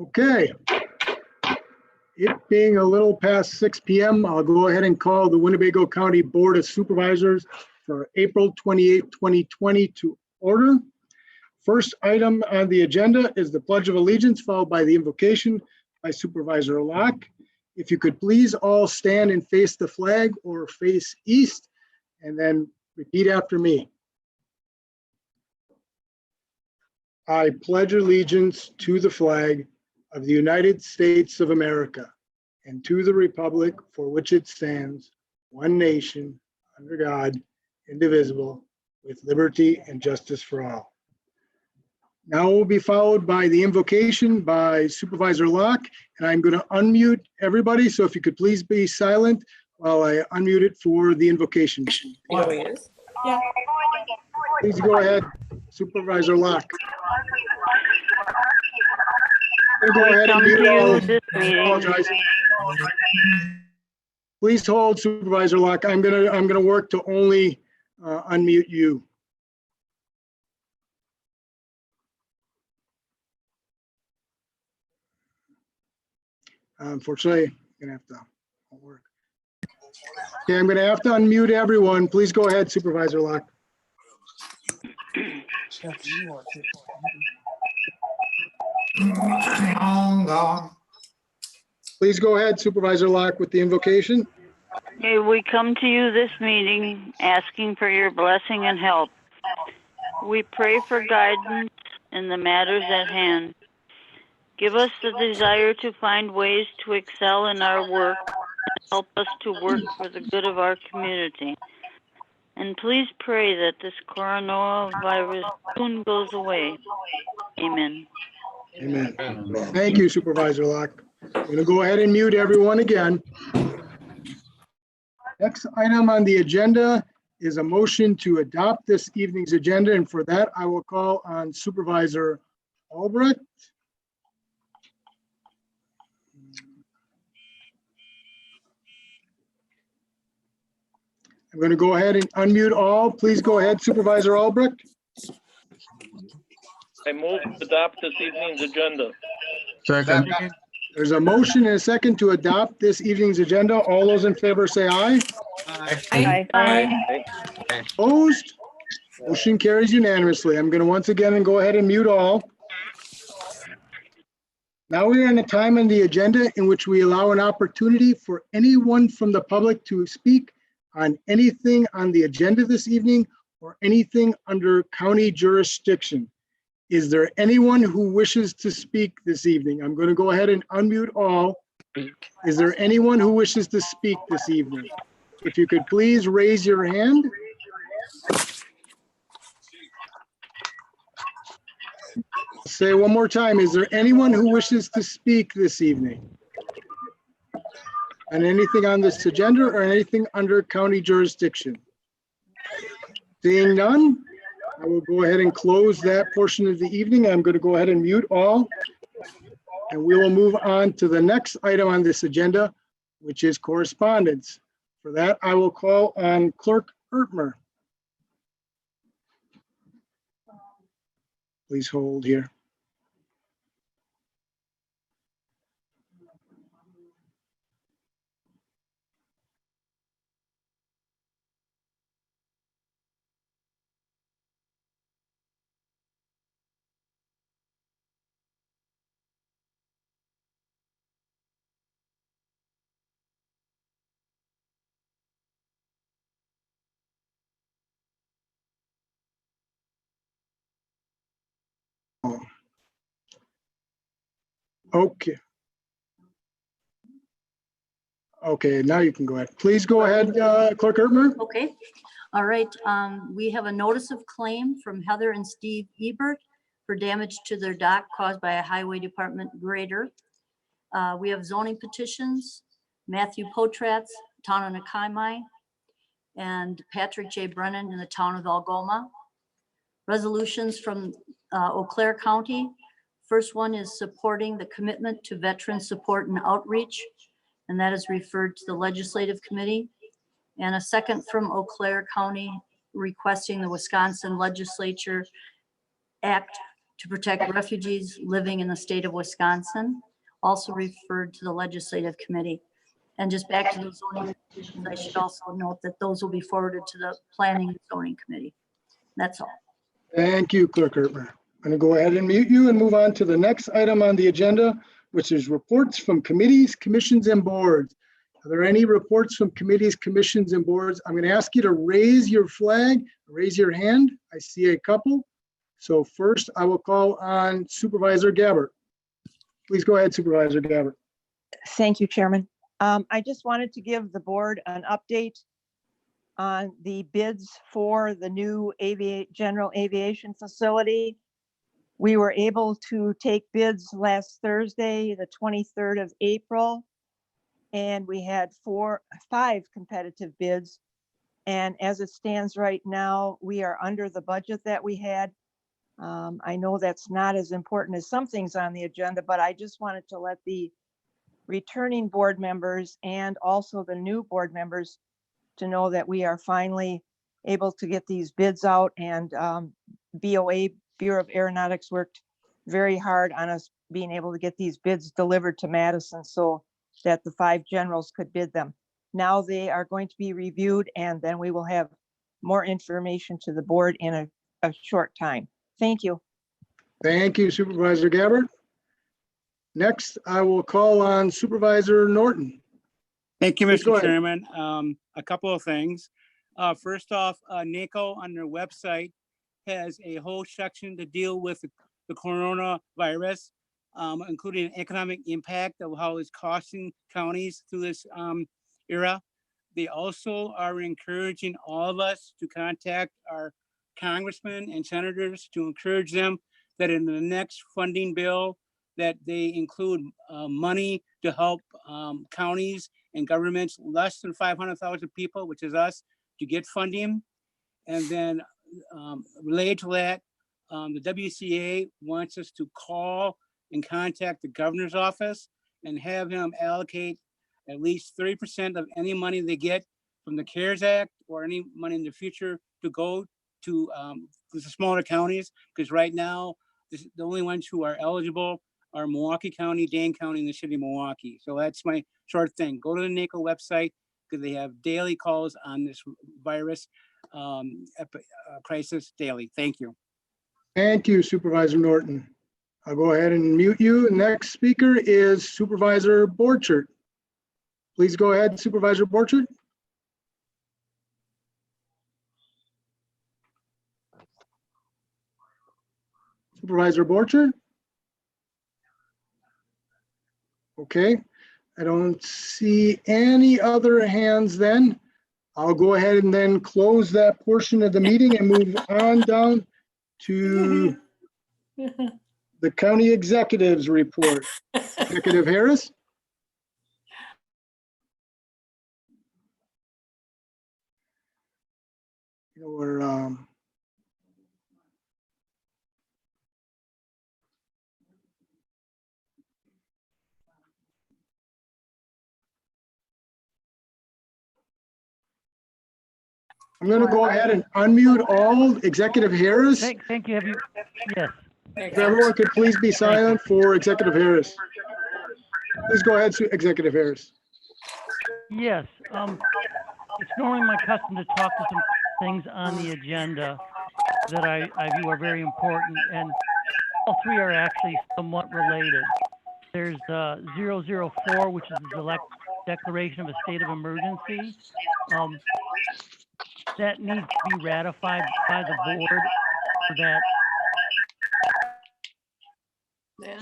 Okay. It being a little past 6 p.m., I'll go ahead and call the Winnebago County Board of Supervisors for April 28, 2020 to order. First item on the agenda is the Pledge of Allegiance, followed by the invocation by Supervisor Locke. If you could please all stand and face the flag or face east, and then repeat after me. I pledge allegiance to the flag of the United States of America and to the republic for which it stands, one nation, under God, indivisible, with liberty and justice for all. Now will be followed by the invocation by Supervisor Locke, and I'm going to unmute everybody. So if you could please be silent while I unmute it for the invocation. Yeah. Please go ahead, Supervisor Locke. Go ahead and mute all. Apologize. Please hold, Supervisor Locke. I'm gonna work to only unmute you. Unfortunately, I'm gonna have to work. Okay, I'm gonna have to unmute everyone. Please go ahead, Supervisor Locke. Please go ahead, Supervisor Locke, with the invocation. May we come to you this meeting asking for your blessing and help. We pray for guidance in the matters at hand. Give us the desire to find ways to excel in our work and help us to work for the good of our community. And please pray that this coronavirus soon goes away. Amen. Amen. Thank you, Supervisor Locke. I'm going to go ahead and mute everyone again. Next item on the agenda is a motion to adopt this evening's agenda, and for that, I will call on Supervisor Albrecht. I'm going to go ahead and unmute all. Please go ahead, Supervisor Albrecht. I move to adopt this evening's agenda. Second. There's a motion and a second to adopt this evening's agenda. All those in favor say aye. Aye. Aye. Opposed? Motion carries unanimously. I'm going to once again go ahead and mute all. Now we are in a time on the agenda in which we allow an opportunity for anyone from the public to speak on anything on the agenda this evening or anything under county jurisdiction. Is there anyone who wishes to speak this evening? I'm going to go ahead and unmute all. Is there anyone who wishes to speak this evening? If you could please raise your hand. Say one more time. Is there anyone who wishes to speak this evening? On anything on this agenda or anything under county jurisdiction? Seeing none, I will go ahead and close that portion of the evening. I'm going to go ahead and mute all. And we will move on to the next item on this agenda, which is correspondence. For that, I will call on Clerk Ertmer. Please hold here. Okay. Okay, now you can go ahead. Please go ahead, Clerk Ertmer. Okay, all right. We have a notice of claim from Heather and Steve Ebert for damage to their dock caused by a highway department grader. We have zoning petitions, Matthew Potratz, town of Nakaimai, and Patrick J. Brennan in the town of Algoma. Resolutions from Eau Claire County. First one is supporting the commitment to veteran support and outreach, and that is referred to the Legislative Committee. And a second from Eau Claire County requesting the Wisconsin Legislature act to protect refugees living in the state of Wisconsin, also referred to the legislative committee. And just back to the zoning petitions, I should also note that those will be forwarded to the planning and zoning committee. That's all. Thank you, Clerk Ertler. I'm going to go ahead and mute you and move on to the next item on the agenda, which is reports from committees, commissions, and boards. Are there any reports from committees, commissions, and boards? I'm going to ask you to raise your flag, raise your hand. I see a couple. So first, I will call on Supervisor Gabbert. Please go ahead, Supervisor Gabbert. Thank you, Chairman. I just wanted to give the board an update on the bids for the new general aviation facility. We were able to take bids last Thursday, the 23rd of April, and we had 5 competitive bids. And as it stands right now, we are under the budget that we had. I know that's not as important as some things on the agenda, but I just wanted to let the returning board members and also the new board members to know that we are finally able to get these bids out, and BOA, Bureau of Aeronautics, worked very hard on us being able to get these bids delivered to Madison so that the 5 generals could bid them. Now they are going to be reviewed, and then we will have more information to the board in a short time. Thank you. Thank you, Supervisor Gabbert. Next, I will call on Supervisor Norton. Thank you, Please go Mr. ahead. Chairman. A couple of things. First off, NACO on their website has a whole section to deal with the coronavirus, including economic impact of how it's costing counties through this era. They also are encouraging all of us to contact our congressmen and senators to encourage them that in the next funding bill that they include money to help counties and governments less than 500,000 people, which is us, to get funding. And then related to that, the WCA wants us to call and contact the governor's office and have him allocate at least 30% of any money they get from the CARES Act or any money in the future to go to the smaller counties, because right now the only ones who are eligible are Milwaukee County, Dane County, and the city of Milwaukee. So that's my short thing. Go to the NACO website because they have daily calls on this virus crisis daily. Thank you. Thank you, Supervisor Norton. I'll go ahead and mute you. Next speaker is Supervisor Borchert. Please go ahead, Supervisor Borchert. Supervisor Borchert? Okay, I don't see any other hands then. I'll go ahead and then close that portion of the meeting and move on down to the county executive's report. Executive Harris? Or I'm going to go ahead and unmute all. Executive Harris. Thank you. Have you? Yes. If everyone could please be silent for Executive Harris. Please go ahead, Executive Harris. Yes. It's normally my custom to talk to some things on the agenda that I view are very important, and all 3 are actually somewhat related. There's 004, which is the declaration of a state of emergency. That needs to be ratified by the board for that. Yeah.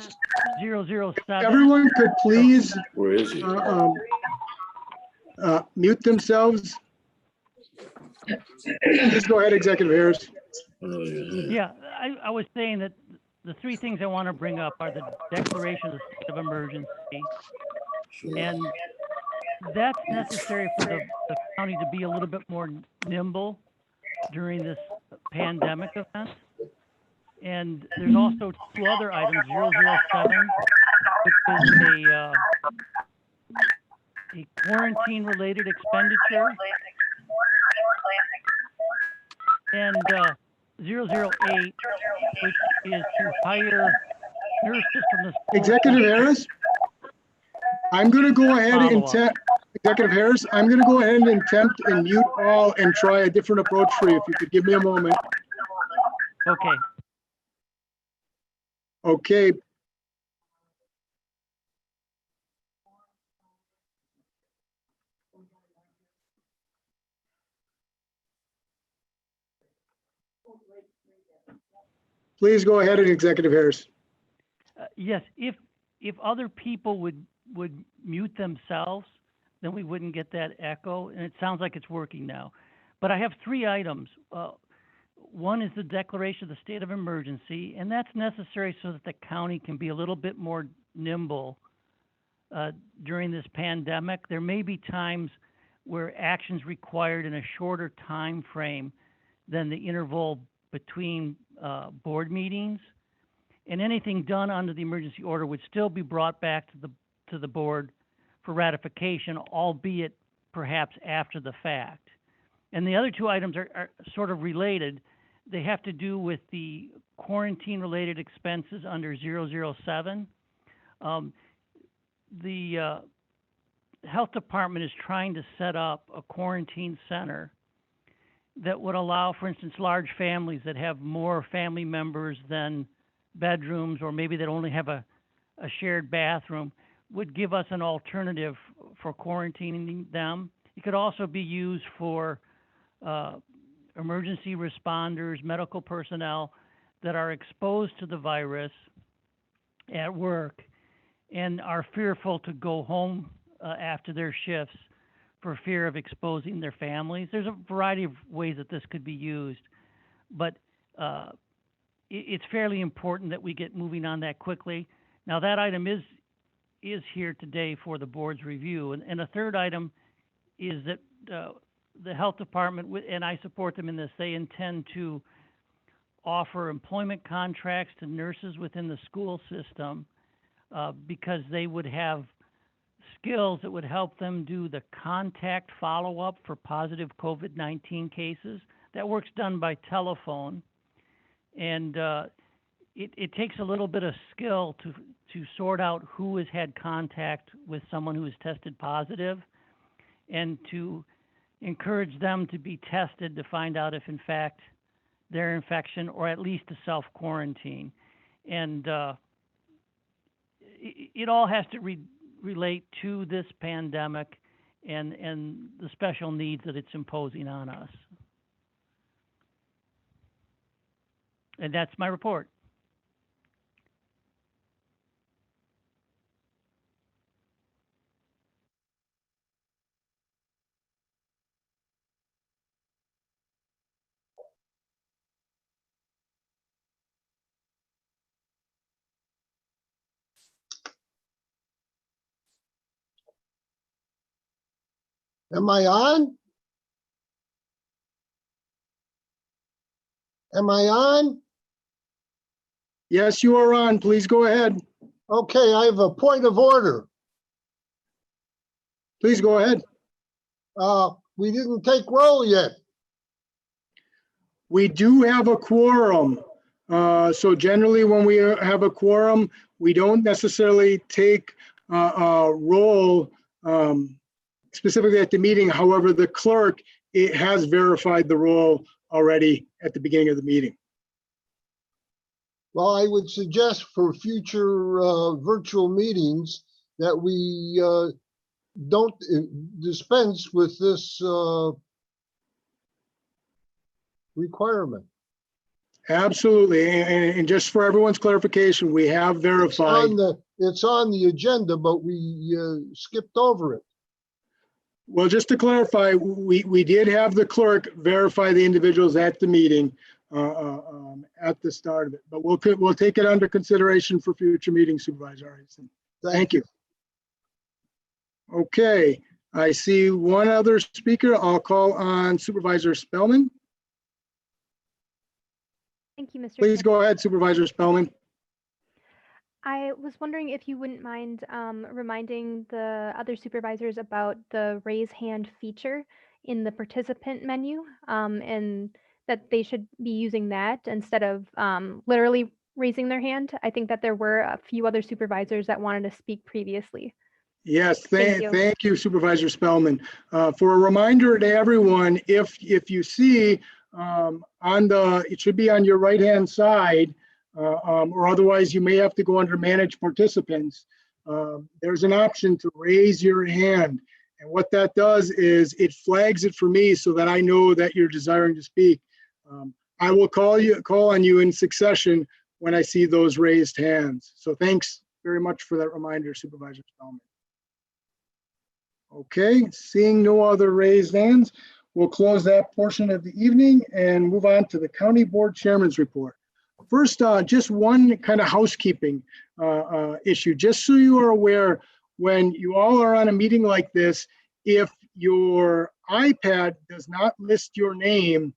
007. Everyone could please Where is he? mute themselves. Please go ahead, Executive Harris. Yeah, I was saying that the 3 things I want to bring up are the declaration of the state of emergency, and that's necessary for the county to be a little bit more nimble during this pandemic event. And there's also 2 other items, 007, which is a quarantine-related expenditure, and 008, which is to hire nurses from the school Executive Harris, I'm going to go ahead and follow-up. Executive Harris, I'm going to go ahead and attempt and mute all and try a different approach for you. If you could give me a moment. Okay. Okay. Please go ahead, Executive Harris. Yes, if other people would mute themselves, then we wouldn't get that echo, and it sounds like it's working now. But I have 3 items. One is the declaration of the state of emergency, and that's necessary so that the county can be a little bit more nimble during this pandemic. There may be times where action's required in a shorter time frame than the interval between board meetings, and anything done under the emergency order would still be brought back to the board for ratification, albeit perhaps after the fact. And the other 2 items are sort of related. They have to do with the quarantine-related expenses under 007. The health department is trying to set up a quarantine center that would allow, for instance, large families that have more family members than bedrooms, or maybe that only have a shared bathroom, would give us an alternative for quarantining them. It could also be used for emergency responders, medical personnel that are exposed to the virus at work and are fearful to go home after their shifts for fear of exposing their families. There's a variety of ways that this could be used, but it's fairly important that we get moving on that quickly. Now, that item is here today for the board's review. And a third item is that the health department, and I support them in this, they intend to offer employment contracts to nurses within the school system because they would have skills that would help them do the contact follow-up for positive COVID-19 cases. That work's done by telephone, and it takes a little bit of skill to sort out who has had contact with someone who has tested positive, and to encourage them to be tested to find out if in fact their infection, or at least to self-quarantine. And it all has to relate to this pandemic and the special needs that it's imposing on us. And that's my report. Am I on? Am I on? Yes, you are on. Please go ahead. Okay, I have a point of order. Please go ahead. We didn't take roll yet. We do have a quorum. So generally when we have a quorum, we don't necessarily take a roll specifically at the meeting. However, the clerk, it has verified the roll already at the beginning of the meeting. Well, I would suggest for future virtual meetings that we don't dispense with this requirement. Absolutely. And just for everyone's clarification, we have verified. It's on the agenda, but we skipped over it. Well, just to clarify, we did have the clerk verify the individuals at the meeting at the start of it, but we'll take it under consideration for future meetings, Supervisor Arison. Thank you. Okay, I see one other speaker. I'll call on Supervisor Spellman. Thank you, Mr. Please Chair. go ahead, Supervisor Spellman. I was wondering if you wouldn't mind reminding the other supervisors about the raise hand feature in the participant menu, and that they should be using that instead of literally raising their hand. I think that there were a few other supervisors that wanted to speak previously. Yes, Thank you. thank you, Supervisor Spellman. For a reminder to everyone, if you see it should be on your right-hand side, or otherwise you may have to go under manage participants. There's an option to raise your hand. And what that does is it flags it for me so that I know that you're desiring to speak. I will call on you in succession when I see those raised hands. So thanks very much for that reminder, Supervisor Spellman. Okay, seeing no other raised hands, we'll close that portion of the evening and move on to the County Board Chairman's report. First, just one kind of housekeeping issue, just so you are aware, when you all are on a meeting like this, if your iPad does not list your name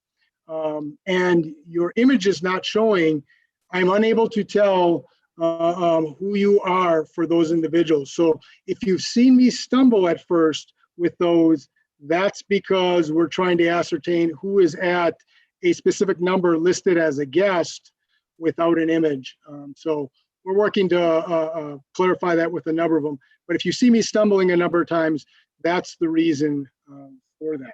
and your image is not showing, I'm unable to tell who you are for those individuals. So if you've seen me stumble at first with those, that's because we're trying to ascertain who is at a specific number listed as a guest without an image. So we're working to clarify that with a number of them. But if you see me stumbling a number of times, that's the reason for that.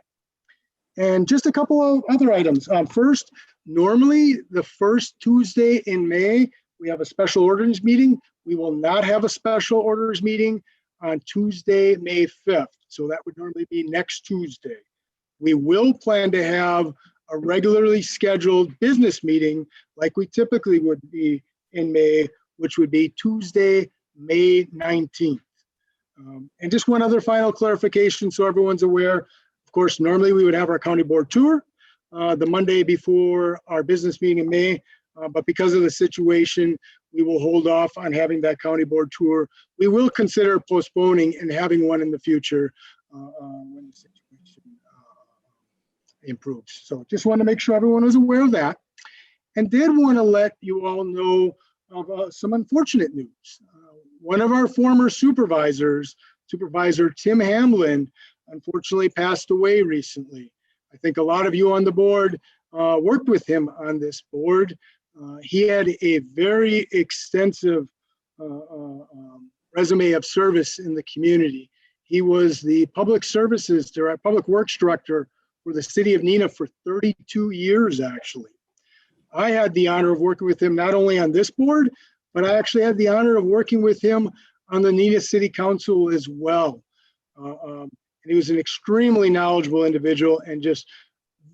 And just a couple of other items. First, normally the first Tuesday in May, we have a special orders meeting. We will not have a special orders meeting on Tuesday, May 5th. So that would normally be next Tuesday. We will plan to have a regularly scheduled business meeting like we typically would be in May, which would be Tuesday, May 19th. And just one other final clarification so everyone's aware. Of course, normally we would have our county board tour the Monday before our business meeting in May. But because of the situation, we will hold off on having that county board tour. We will consider postponing and having one in the future when the situation improves. So just want to make sure everyone was aware of that. And did want to let you all know of some unfortunate news. One of our former supervisors, Supervisor Tim Hamlin, unfortunately passed away recently. I think a lot of you on the board worked with him on this board. He had a very extensive resume of service in the community. He was the public services director, public works director for the city of Neenah for 32 years, actually. I had the honor of working with him not only on this board, but I actually had the honor of working with him on the Neenah City Council as well. And he was an extremely knowledgeable individual and just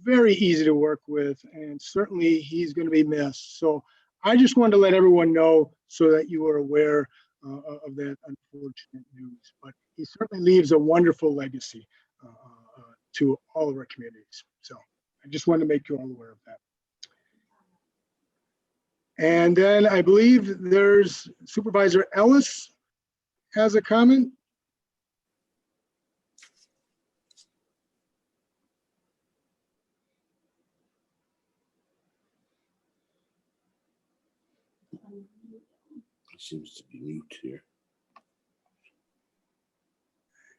very easy to work with, and certainly he's going to be missed. So I just wanted to let everyone know so that you are aware of that unfortunate news. But he certainly leaves a wonderful legacy to all of our communities. So I just wanted to make you all aware of that. And then I believe there's Supervisor Ellis has a comment. Seems to be mute here.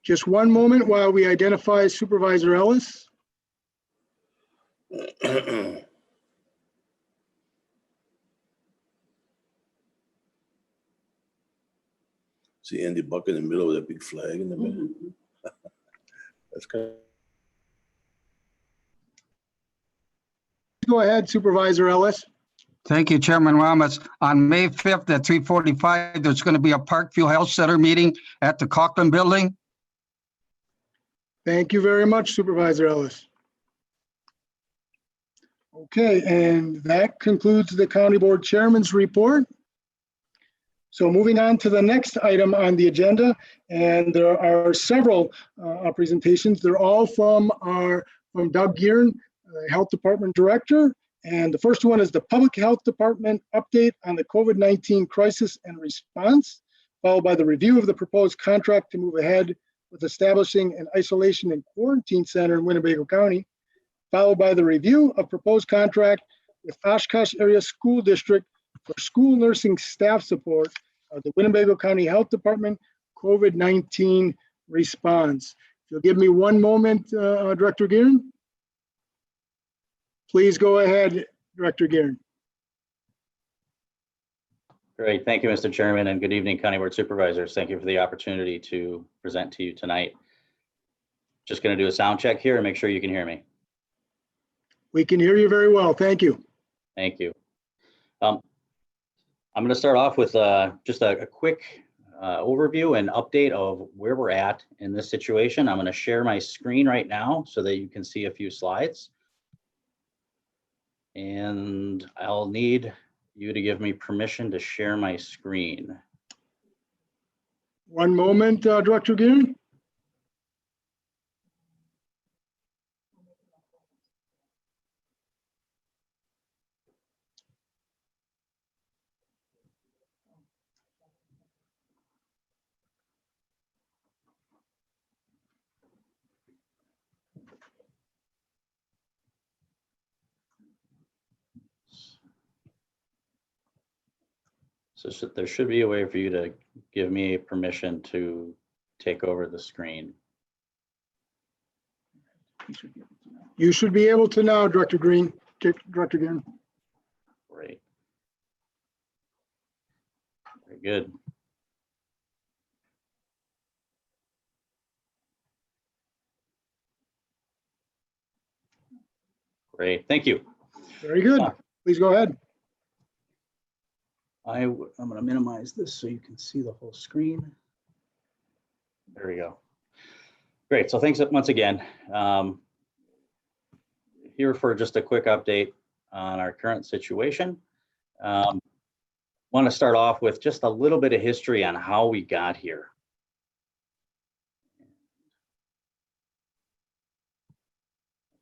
Just one moment while we identify Supervisor Ellis. See Andy Buck in the middle with that big flag in the middle. That's kind of. Go ahead, Supervisor Ellis. Thank you, Chairman Ramos. On May 5th at 3:45, there's going to be a Parkview Health Center meeting at the Cochran Building. Thank you very much, Supervisor Ellis. Okay, and that concludes the County Board Chairman's report. So moving on to the next item on the agenda, and there are several presentations. They're all from Doug Gearin, the Health Department Director. And the first one is the Public Health Department update on the COVID-19 crisis and response, followed by the review of the proposed contract to move ahead with establishing an isolation and quarantine center in Winnebago County, followed by the review of proposed contract with Oshkosh Area School District for school nursing staff support of the Winnebago County Health Department COVID-19 response. If you'll give me one moment, Director Gearin. Please go ahead, Director Gearin. Great. Thank you, Mr. Chairman, and good evening, County Board Supervisors. Thank you for the opportunity to present to you tonight. Just going to do a sound check here and make sure you can hear me. We can hear you very well. Thank you. Thank you. I'm going to start off with just a quick overview and update of where we're at in this situation. I'm going to share my screen right now so that you can see a few slides. And I'll need you to give me permission to share my screen. One moment, Director Gearin. So there should be a way for you to give me permission to take over the screen. You should be able to now, Director Gearin. Great. Very good. Great, thank you. Very good. Please go ahead. I'm going to minimize this so you can see the whole screen. There we go. Great, so thanks once again. Here for just a quick update on our current situation. Want to start off with just a little bit of history on how we got here.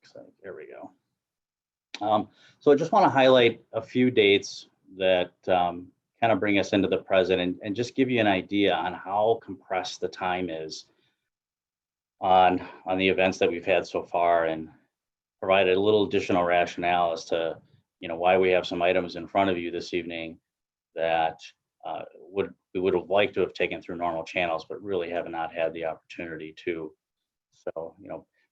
Looks like, there we go. So I just want to highlight a few dates that kind of bring us into the present and just give you an idea on how compressed the time is on the events that we've had so far, and provided a little additional rationale as to why we have some items in front of you this evening that we would have liked to have taken through normal channels, but really have not had the opportunity to. So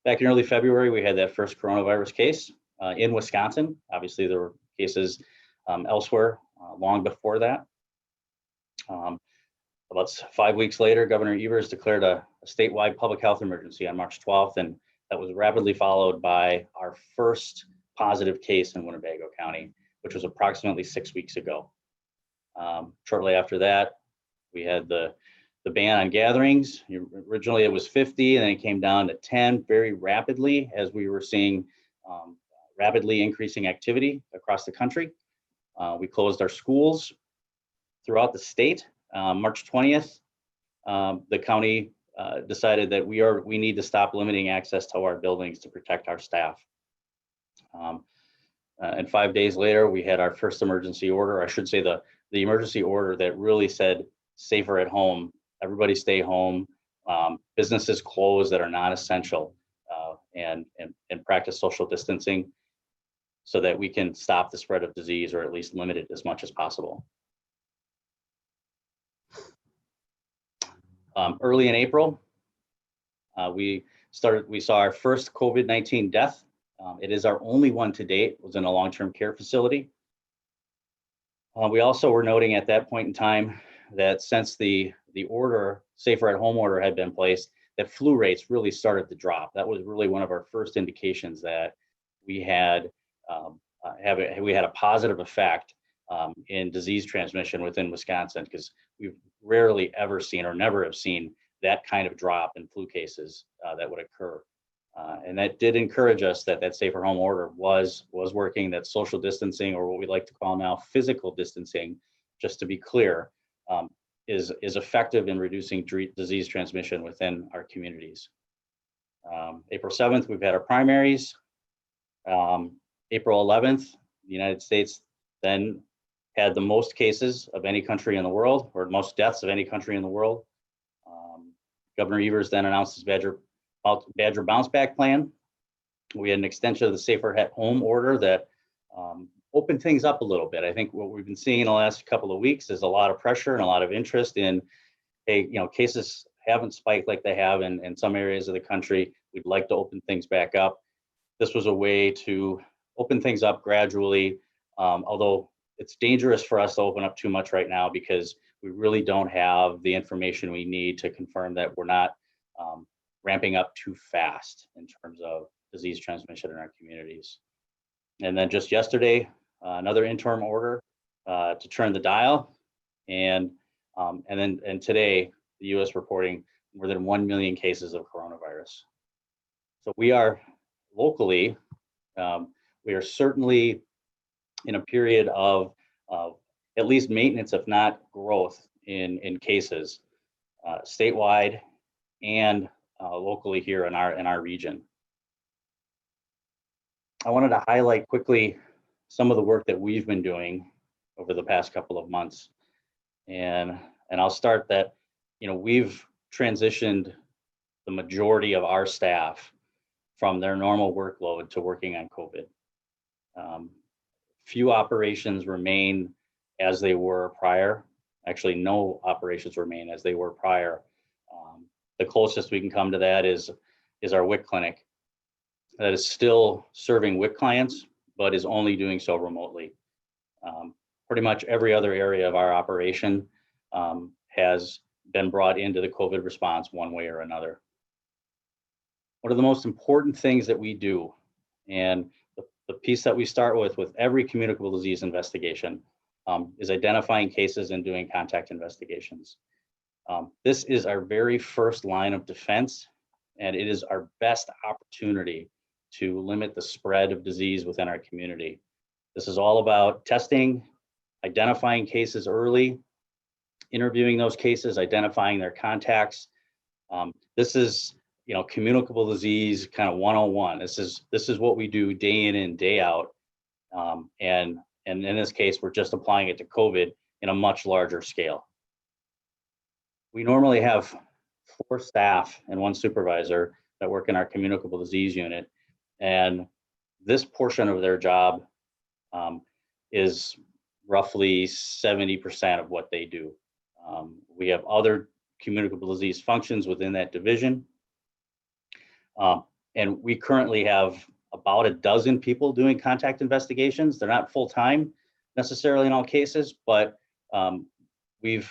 back in early February, we had that first coronavirus case in Wisconsin. Obviously, there were cases elsewhere long before that. About 5 weeks later, Governor Evers declared a statewide public health emergency on March 12th, and that was rapidly followed by our first positive case in Winnebago County, which was approximately 6 weeks ago. Shortly after that, we had the ban on gatherings. Originally, it was 50, and then it came down to 10 very rapidly as we were seeing rapidly increasing activity across the country. We closed our schools throughout the state. March 20th, the county decided that we need to stop limiting access to our buildings to protect our staff. And 5 days later, we had our first emergency order. I should say the emergency order that really said safer at home, everybody stay home, businesses close that are not essential, and practice social distancing so that we can stop the spread of disease, or at least limit it as much as possible. Early in April, we saw our first COVID-19 death. It is our only one to date. It was in a long-term care facility. We also were noting at that point in time that since the order, safer at home order, had been placed, that flu rates really started to drop. That was really one of our first indications that we had a positive effect in disease transmission within Wisconsin, because we've rarely ever seen, or never have seen, that kind of drop in flu cases that would occur. And that did encourage us that safer home order was working, that social distancing, or what we like to call now physical distancing, just to be clear, is effective in reducing disease transmission within our communities. April 7th, we've had our primaries. April 11th, the United States then had the most cases of any country in the world, or most deaths of any country in the world. Governor Evers then announced his Badger bounce back plan. We had an extension of the safer at home order that opened things up a little bit. I think what we've been seeing in the last couple of weeks is a lot of pressure and a lot of interest in, hey, cases haven't spiked like they have in some areas of the country. We'd like to open things back up. This was a way to open things up gradually, although it's dangerous for us to open up too much right now because we really don't have the information we need to confirm that we're not ramping up too fast in terms of disease transmission in our communities. And then just yesterday, another interim order to turn the dial, and today the U.S. reporting more than 1 million cases of coronavirus. So we are locally, we are certainly in a period of at least maintenance, if not growth, in cases statewide and locally here in our region. I wanted to highlight quickly some of the work that we've been doing over the past couple of months, and I'll start that. We've transitioned the majority of our staff from their normal workload to working on COVID. Few operations remain as they were prior. Actually, no operations remain as they were prior. The closest we can come to that is our WIC clinic that is still serving WIC clients, but is only doing so remotely. Pretty much every other area of our operation has been brought into the COVID response one way or another. One of the most important things that we do, and the piece that we start with every communicable disease investigation, is identifying cases and doing contact investigations. This is our very first line of defense, and it is our best opportunity to limit the spread of disease within our community. This is all about testing, identifying cases early, interviewing those cases, identifying their contacts. This is, communicable disease kind of 101. This is what we do day in and day out. And in this case, we're just applying it to COVID in a much larger scale. We normally have 4 staff and 1 supervisor that work in our communicable disease unit. And this portion of their job is roughly 70% of what they do. We have other communicable disease functions within that division. And we currently have about a dozen people doing contact investigations. They're not full-time necessarily in all cases, but we've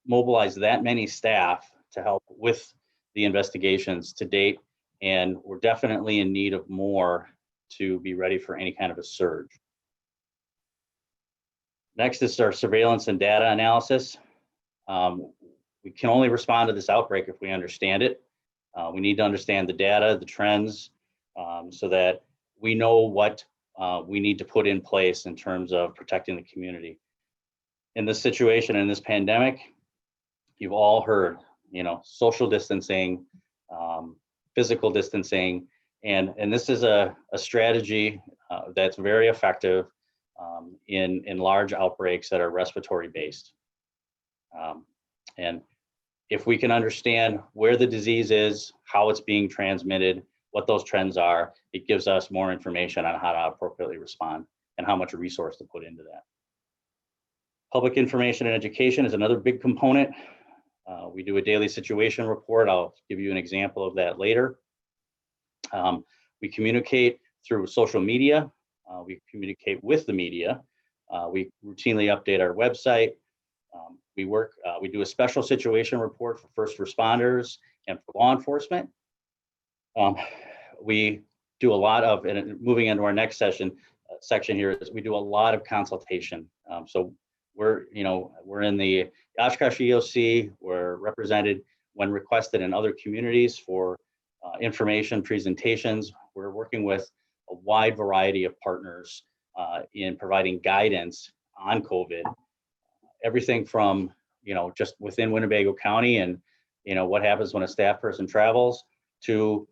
mobilized that many staff to help with the investigations to date, and we're definitely in need of more to be ready for any kind of a surge. Next is our surveillance and data analysis. We can only respond to this outbreak if we understand it. We need to understand the data, the trends, so that we know what we need to put in place in terms of protecting the community. In this situation, in this pandemic, you've all heard, social distancing, physical distancing, and this is a strategy that's very effective in large outbreaks that are respiratory based. And if we can understand where the disease is, how it's being transmitted, what those trends are, it gives us more information on how to appropriately respond and how much resource to put into that. Public information and education is another big component. We do a daily situation report. I'll give you an example of that later. We communicate through social media. We communicate with the media. We routinely update our website. We do a special situation report for first responders and for law enforcement. We do a lot of, and moving into our next section here, is we do a lot of consultation. So we're in the Oshkosh EOC. We're represented when requested in other communities for information presentations. We're working with a wide variety of partners in providing guidance on COVID. Everything from, just within Winnebago County and, what happens when a staff person travels to,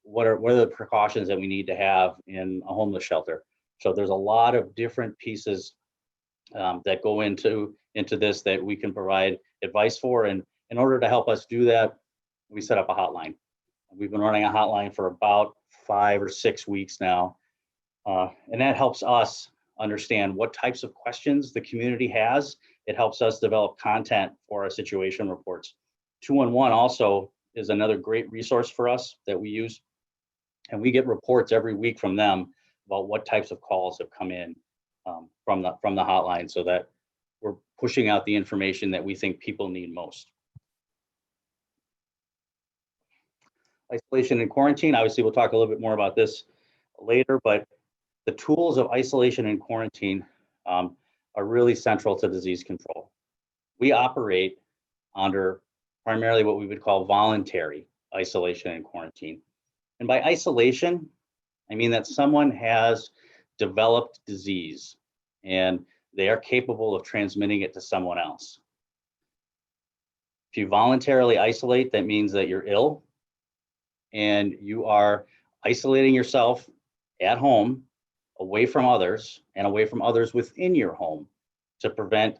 what are the precautions that we need to have in a homeless shelter. So there's a lot of different pieces that go into this that we can provide advice for. And in order to help us do that, we set up a hotline. We've been running a hotline for about 5 or 6 weeks now. And that helps us understand what types of questions the community has. It helps us develop content for our situation reports. 211 also is another great resource for us that we use. And we get reports every week from them about what types of calls have come in from the hotline, so that we're pushing out the information that we think people need most. Isolation and quarantine, obviously we'll talk a little bit more about this later, but the tools of isolation and quarantine are really central to disease control. We operate under primarily what we would call voluntary isolation and quarantine. And by isolation, I mean that someone has developed disease and they are capable of transmitting it to someone else. If you voluntarily isolate, that means that you're ill and you are isolating yourself at home, away from others, and away from others within your home to prevent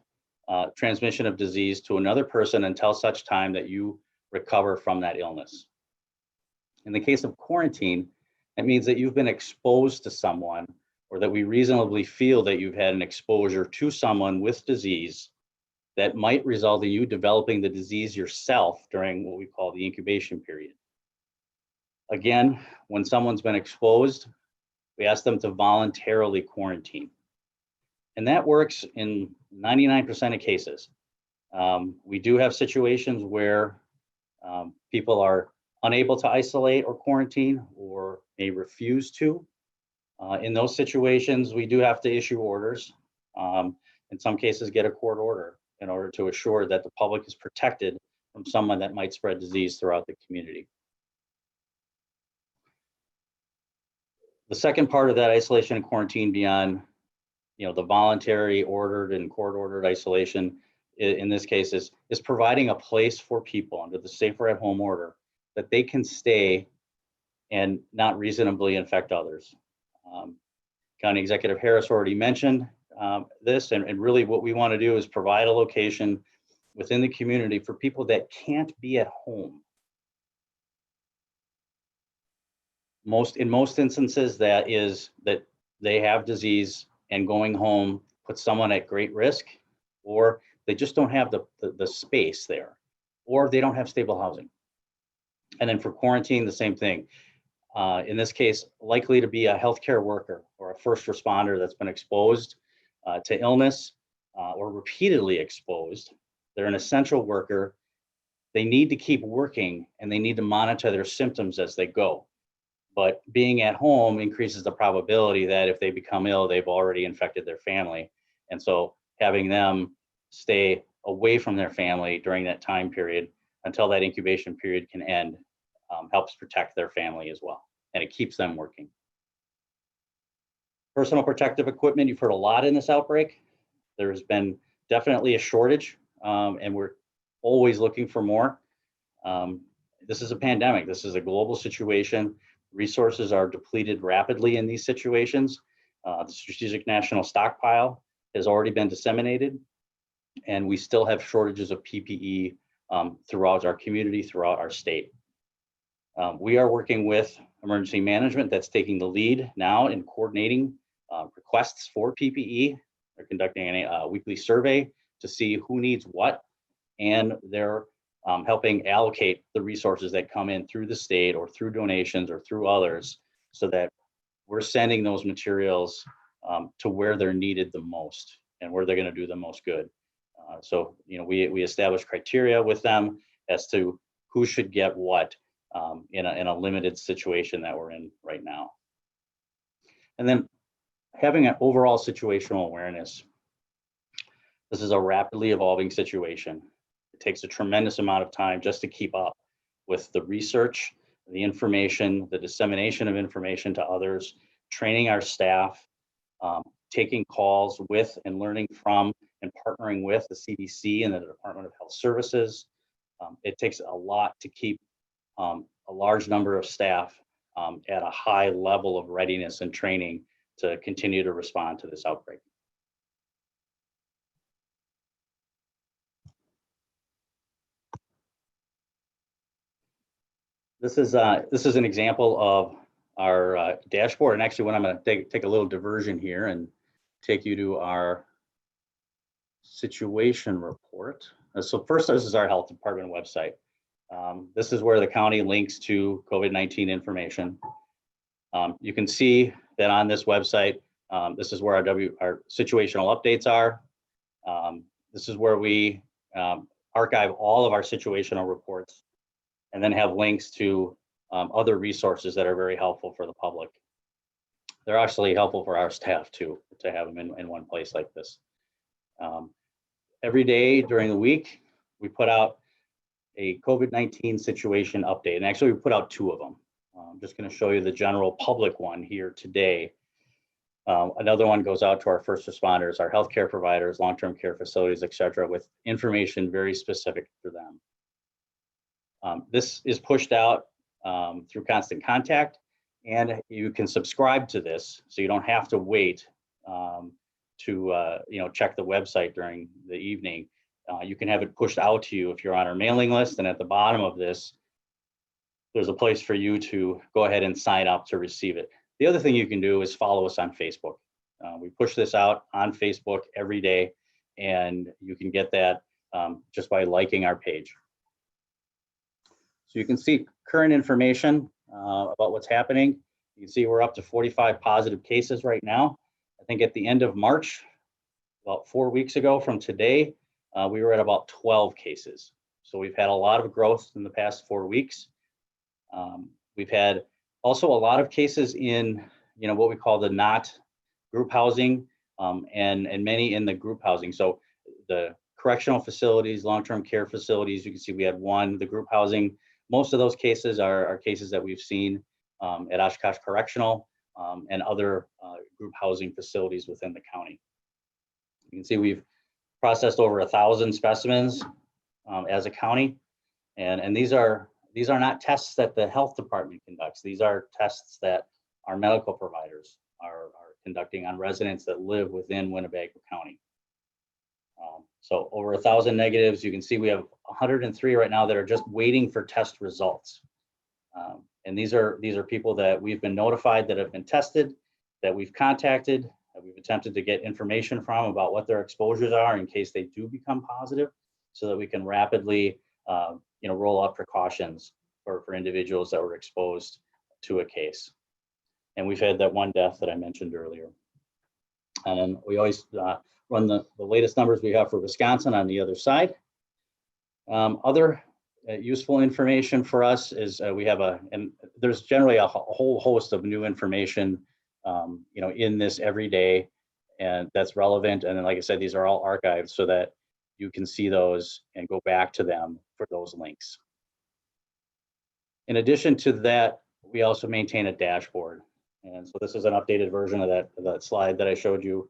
transmission of disease to another person until such time that you recover from that illness. In the case of quarantine, that means that you've been exposed to someone, or that we reasonably feel that you've had an exposure to someone with disease that might result in you developing the disease yourself during what we call the incubation period. Again, when someone's been exposed, we ask them to voluntarily quarantine. And that works in 99% of cases. We do have situations where people are unable to isolate or quarantine or may refuse to. In those situations, we do have to issue orders. In some cases, get a court order in order to assure that the public is protected from someone that might spread disease throughout the community. The second part of that isolation and quarantine, beyond the voluntary ordered and court-ordered isolation, in this case, is providing a place for people under the Safer at Home order that they can stay and not reasonably infect others. County Executive Harris already mentioned this, and really what we want to do is provide a location within the community for people that can't be at home. In most instances, that is that they have disease and going home puts someone at great risk, or they just don't have the space there, or they don't have stable housing. And then for quarantine, the same thing. In this case, likely to be a healthcare worker or a first responder that's been exposed to illness or repeatedly exposed. They're an essential worker. They need to keep working and they need to monitor their symptoms as they go. But being at home increases the probability that if they become ill, they've already infected their family. And so having them stay away from their family during that time period until that incubation period can end helps protect their family as well. And it keeps them working. Personal protective equipment, you've heard a lot in this outbreak. There's been definitely a shortage and we're always looking for more. This is a pandemic. This is a global situation. Resources are depleted rapidly in these situations. The Strategic National Stockpile has already been disseminated, and we still have shortages of PPE throughout our community, throughout our state. We are working with emergency management that's taking the lead now in coordinating requests for PPE. They're conducting a weekly survey to see who needs what, and they're helping allocate the resources that come in through the state or through donations or through others, so that we're sending those materials to where they're needed the most and where they're going to do the most good. So we establish criteria with them as to who should get what in a limited situation that we're in right now. And then having an overall situational awareness. This is a rapidly evolving situation. It takes a tremendous amount of time just to keep up with the research, the information, the dissemination of information to others, training our staff, taking calls with and learning from and partnering with the CDC and the Department of Health Services. It takes a lot to keep a large number of staff at a high level of readiness and training to continue to respond to this outbreak. This is an example of our dashboard, and actually, what I'm going to take a little diversion here and take you to our situation report. So first, this is our health department website. This is where the county links to COVID-19 information. You can see that on this website, this is where our situational updates are. This is where we archive all of our situational reports and then have links to other resources that are very helpful for the public. They're actually helpful for our staff too, to have them in one place like this. Every day during the week, we put out a COVID-19 situation update. And actually we put out 2 of them. I'm just going to show you the general public one here today. Another one goes out to our first responders, our healthcare providers, long-term care facilities, et cetera, with information very specific for them. This is pushed out through Constant Contact, and you can subscribe to this, so you don't have to wait to check the website during the evening. You can have it pushed out to you if you're on our mailing list, and at the bottom of this, there's a place for you to go ahead and sign up to receive it. The other thing you can do is follow us on Facebook. We push this out on Facebook every day, and you can get that just by liking our page. So you can see current information about what's happening. You can see we're up to 45 positive cases right now. I think at the end of March, about 4 weeks ago from today, we were at about 12 cases. So we've had a lot of growth in the past 4 weeks. We've had also a lot of cases in, what we call the not group housing, and many in the group housing. So the correctional facilities, long-term care facilities, you can see we had 1, the group housing. Most of those cases are cases that we've seen at Oshkosh Correctional and other group housing facilities within the county. You can see we've processed over 1,000 specimens as a county, and these are not tests that the health department conducts. These are tests that our medical providers are conducting on residents that live within Winnebago County. So over 1,000 negatives. You can see we have 103 right now that are just waiting for test results. And these are people that we've been notified that have been tested, that we've contacted, that we've attempted to get information from about what their exposures are in case they do become positive, so that we can rapidly roll out precautions for individuals that were exposed to a case. And we've had that 1 death that I mentioned earlier. And then we always run the latest numbers we have for Wisconsin on the other side. Other useful information for us is we have and there's generally a whole host of new information, in this every day, and that's relevant. And then, like I said, these are all archived so that you can see those and go back to them for those links. In addition to that, we also maintain a dashboard. And so this is an updated version of that slide that I showed you,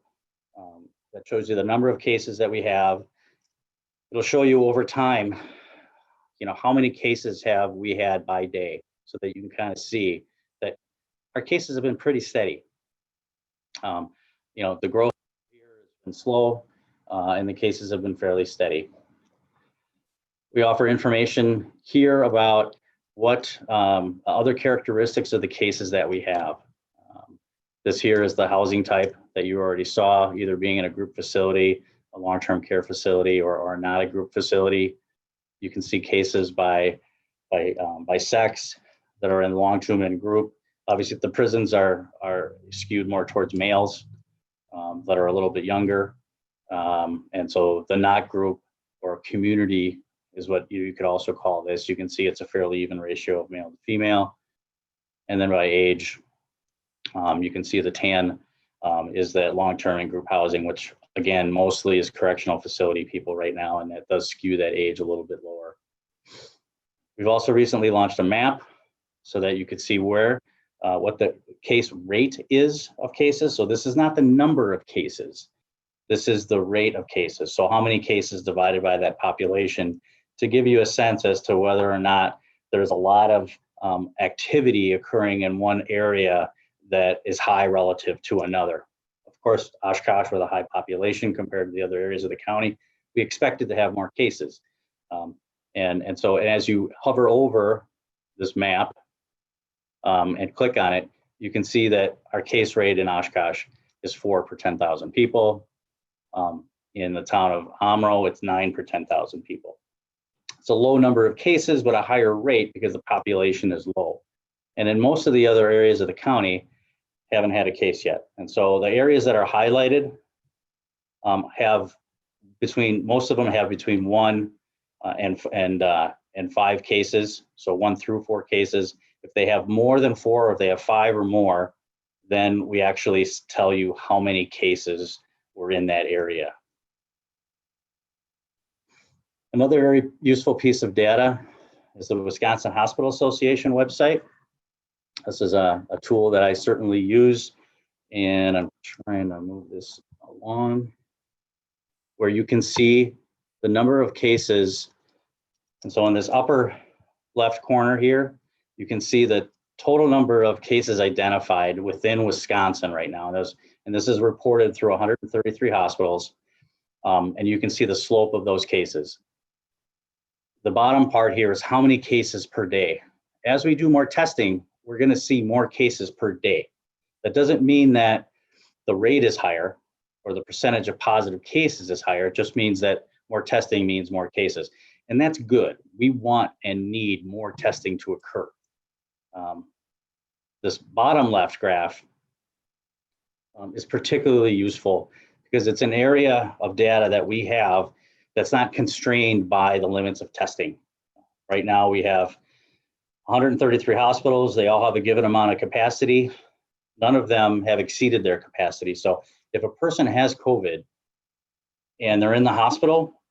that shows you the number of cases that we have. It'll show you over time, how many cases have we had by day, so that you can kind of see that our cases have been pretty steady. The growth here has been slow, and the cases have been fairly steady. We offer information here about what other characteristics of the cases that we have. This here is the housing type that you already saw, either being in a group facility, a long-term care facility, or not a group facility. You can see cases by sex that are in long-term and group. Obviously, the prisons are skewed more towards males that are a little bit younger. And so the not group or community is what you could also call this. You can see it's a fairly even ratio of male to female. And then by age, you can see the tan is that long-term and group housing, which again, mostly is correctional facility people right now, and that does skew that age a little bit lower. We've also recently launched a map so that you could see where, what the case rate is of cases. So this is not the number of cases. This is the rate of cases. So how many cases divided by that population, to give you a sense as to whether or not there's a lot of activity occurring in one area that is high relative to another. Of course, Oshkosh, with a high population compared to the other areas of the county, we expected to have more cases. And so as you hover over this map and click on it, you can see that our case rate in Oshkosh is 4 per 10,000 people. In the town of Amro, it's 9 per 10,000 people. It's a low number of cases, but a higher rate because the population is low. And in most of the other areas of the county, haven't had a case yet. And so the areas that are highlighted most of them have between 1 and 5 cases. So 1 through 4 cases. If they have more than 4, or if they have 5 or more, then we actually tell you how many cases were in that area. Another very useful piece of data is the Wisconsin Hospital Association website. This is a tool that I certainly use, and I'm trying to move this along, where you can see the number of cases. And so in this upper left corner here, you can see the total number of cases identified within Wisconsin right now. And this is reported through 133 hospitals. And you can see the slope of those cases. The bottom part here is how many cases per day. As we do more testing, we're going to see more cases per day. That doesn't mean that the rate is higher or the percentage of positive cases is higher. It just means that more testing means more cases. And that's good. We want and need more testing to occur. This bottom left graph is particularly useful because it's an area of data that we have that's not constrained by the limits of testing. Right now we have 133 hospitals. They all have a given amount of capacity. None of them have exceeded their capacity. So if a person has COVID and they're in the hospital,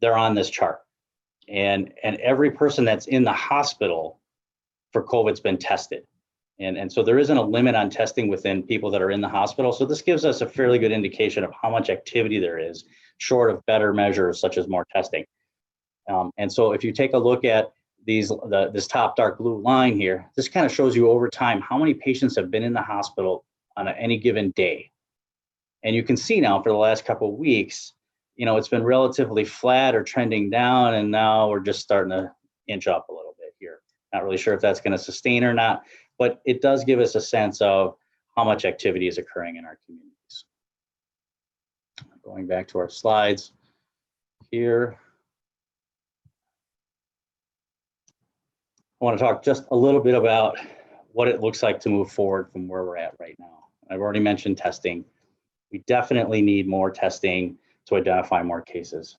they're on this chart. And every person that's in the hospital for COVID's been tested. And so there isn't a limit on testing within people that are in the hospital. So this gives us a fairly good indication of how much activity there is, short of better measures such as more testing. And so if you take a look at this top dark blue line here, this kind of shows you over time how many patients have been in the hospital on any given day. And you can see now for the last couple of weeks, it's been relatively flat or trending down, and now we're just starting to inch up a little bit here. Not really sure if that's going to sustain or not, but it does give us a sense of how much activity is occurring in our communities. Going back to our slides here. I want to talk just a little bit about what it looks like to move forward from where we're at right now. I've already mentioned testing. We definitely need more testing to identify more cases.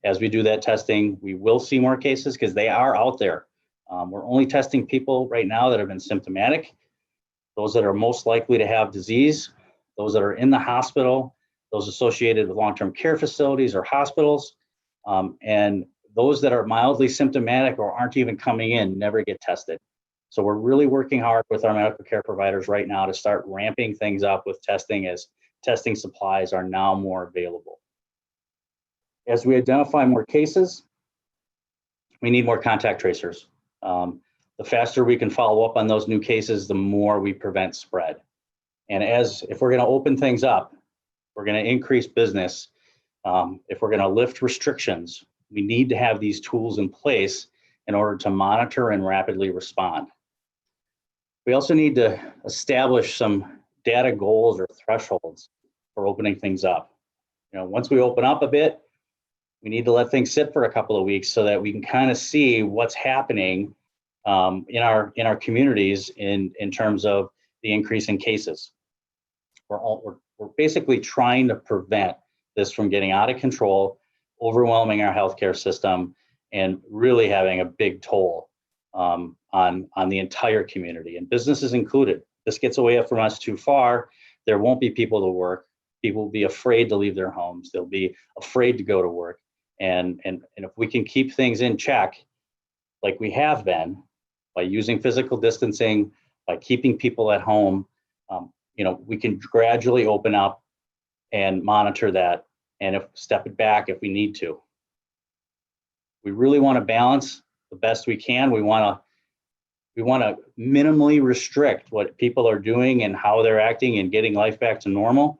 As we do that testing, we will see more cases because they are out there. We're only testing people right now that have been symptomatic, those that are most likely to have disease, those that are in the hospital, those associated with long-term care facilities or hospitals, and those that are mildly symptomatic or aren't even coming in never get tested. So we're really working hard with our medical care providers right now to start ramping things up with testing as testing supplies are now more available. As we identify more cases, we need more contact tracers. The faster we can follow up on those new cases, the more we prevent spread. And if we're going to open things up, we're going to increase business. If we're going to lift restrictions, we need to have these tools in place in order to monitor and rapidly respond. We also need to establish some data goals or thresholds for opening things up. Once we open up a bit, we need to let things sit for a couple of weeks so that we can kind of see what's happening in our communities in terms of the increase in cases. We're basically trying to prevent this from getting out of control, overwhelming our healthcare system, and really having a big toll on the entire community, and businesses included. This gets away from us too far, there won't be people to work. People will be afraid to leave their homes. They'll be afraid to go to work. And if we can keep things in check, like we have been, by using physical distancing, by keeping people at home, we can gradually open up and monitor that, and step it back if we need to. We really want to balance the best we can. We want to minimally restrict what people are doing and how they're acting and getting life back to normal,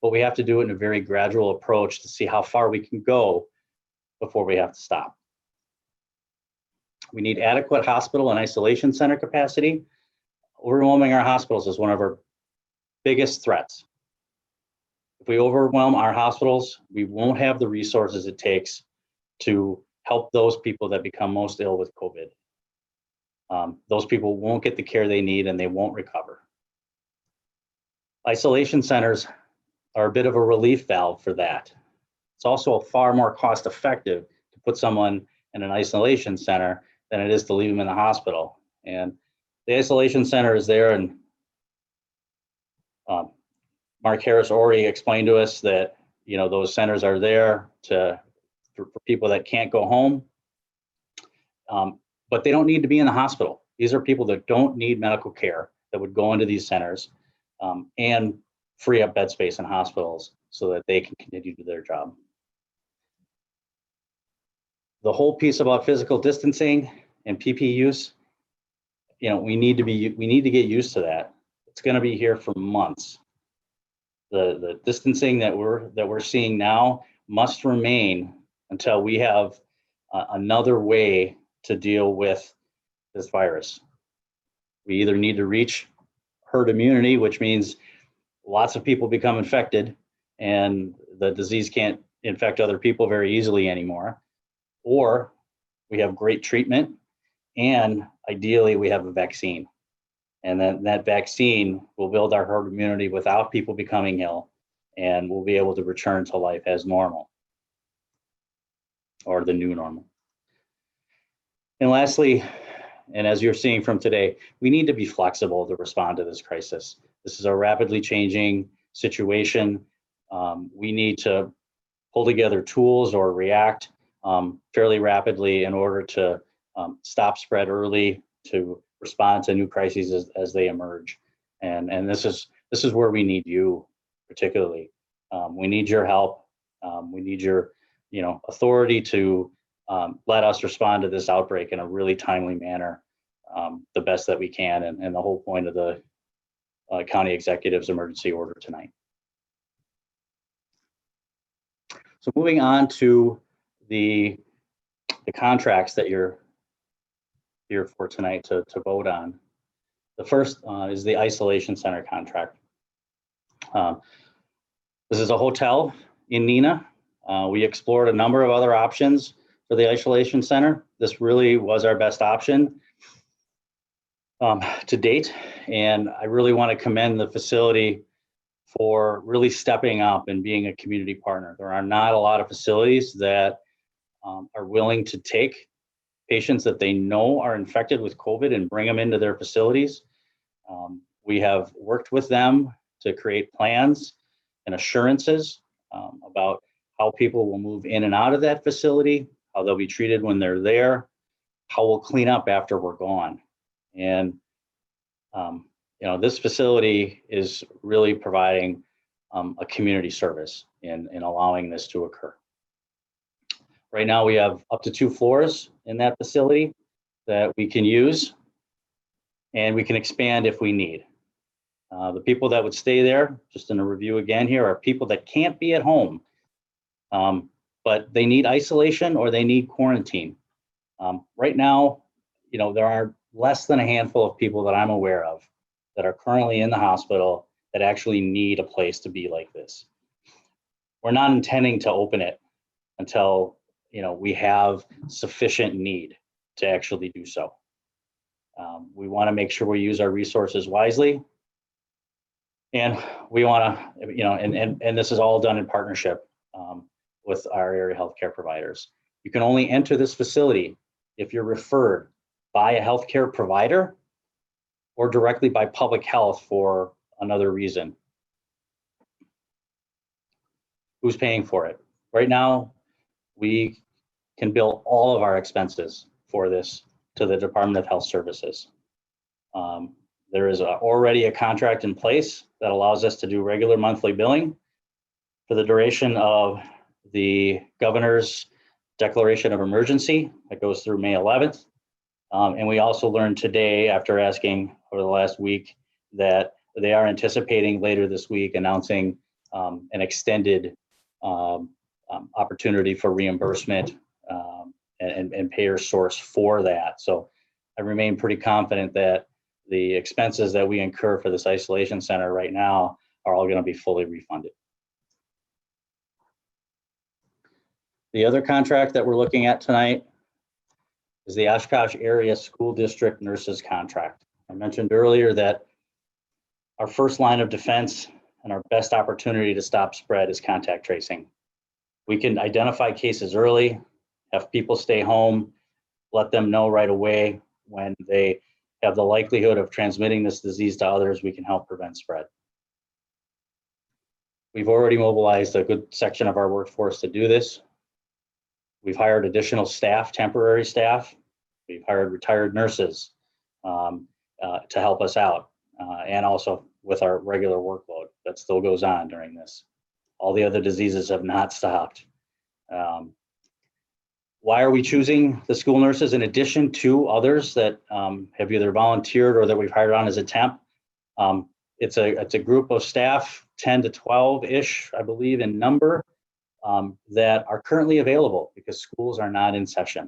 but we have to do it in a very gradual approach to see how far we can go before we have to stop. We need adequate hospital and isolation center capacity. Overwhelming our hospitals is one of our biggest threats. If we overwhelm our hospitals, we won't have the resources it takes to help those people that become most ill with COVID. those people won't get the care they need and they won't recover. Isolation centers are a bit of a relief valve for that. It's also far more cost effective to put someone in an isolation center than it is to leave them in the hospital. And the isolation center is there, and Mark Harris already explained to us that, you know, those centers are there for people that can't go home, but they don't need to be in the hospital. These are people that don't need medical care that would go into these centers and free up bed space in hospitals so that they can continue to do their job. The whole piece about physical distancing and PPE use, you know, we need to get used to that. It's going to be here for months. The distancing that we're seeing now must remain until we have another way to deal with this virus. We either need to reach herd immunity, which means lots of people become infected and the disease can't infect other people very easily anymore, or we have great treatment and ideally we have a vaccine. And then that vaccine will build our herd immunity without people becoming ill, and we'll be able to return to life as normal, or the new normal. And lastly, and as you're seeing from today, we need to be flexible to respond to this crisis. This is a rapidly changing situation. We need to pull together tools or react fairly rapidly in order to stop spread early, to respond to new crises as they emerge. And this is where we need you particularly. We need your help. We need your authority to let us respond to this outbreak in a really timely manner, the best that we can, and the whole point of the county executive's emergency order tonight. So moving on to the contracts that you're here for tonight to vote on. The first is the isolation center contract. This is a hotel in Neenah. We explored a number of other options for the isolation center. This really was our best option to date, and I really want to commend the facility for really stepping up and being a community partner. There are not a lot of facilities that are willing to take patients that they know are infected with COVID and bring them into their facilities. We have worked with them to create plans and assurances about how people will move in and out of that facility, how they'll be treated when they're there, how we'll clean up after we're gone. And this facility is really providing a community service in allowing this to occur. Right now, we have up to 2 floors in that facility that we can use, and we can expand if we need. The people that would stay there, just in a review again here, are people that can't be at home, but they need isolation or they need quarantine. Right now, there are less than a handful of people that I'm aware of that are currently in the hospital that actually need a place to be like this. We're not intending to open it until we have sufficient need to actually do so. We want to make sure we use our resources wisely, and we want to, and this is all done in partnership with our area healthcare providers. You can only enter this facility if you're referred by a healthcare provider or directly by public health for another reason. Who's paying for it? Right now, we can bill all of our expenses for this to the Department of Health Services. There is already a contract in place that allows us to do regular monthly billing for the duration of the governor's declaration of emergency that goes through May 11th. And we also learned today, after asking over the last week, that they are anticipating later this week announcing an extended opportunity for reimbursement and payer source for that. So I remain pretty confident that the expenses that we incur for this isolation center right now are all going to be fully refunded. The other contract that we're looking at tonight is the Oshkosh Area School District Nurses Contract. I mentioned earlier that our first line of defense and our best opportunity to stop spread is contact tracing. We can identify cases early, have people stay home, let them know right away when they have the likelihood of transmitting this disease to others. We can help prevent spread. We've already mobilized a good section of our workforce to do this. We've hired additional staff, temporary staff. We've hired retired nurses to help us out, and also with our regular workload that still goes on during this. All the other diseases have not stopped. Why are we choosing the school nurses in addition to others that have either volunteered or that we've hired on as a temp? It's a group of staff, 10 to 12-ish, I believe, in number, that are currently available because schools are not in session.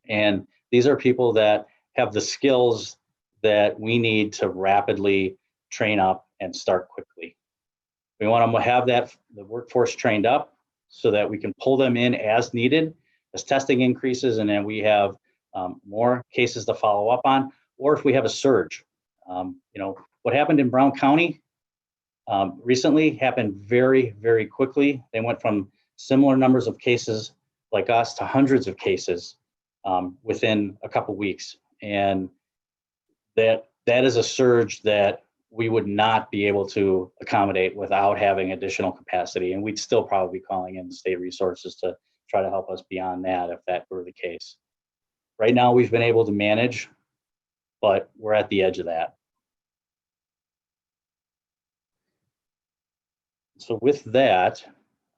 And these are people that have the skills that we need to rapidly train up and start quickly. We want to have the workforce trained up so that we can pull them in as needed as testing increases, and then we have more cases to follow up on, or if we have a surge. What happened in Brown County recently happened very, very quickly. They went from similar numbers of cases like us to hundreds of cases within a couple weeks. And that is a surge that we would not be able to accommodate without having additional capacity. And we'd still probably be calling in state resources to try to help us beyond that if that were the case. Right now, we've been able to manage, but we're at the edge of that. So with that,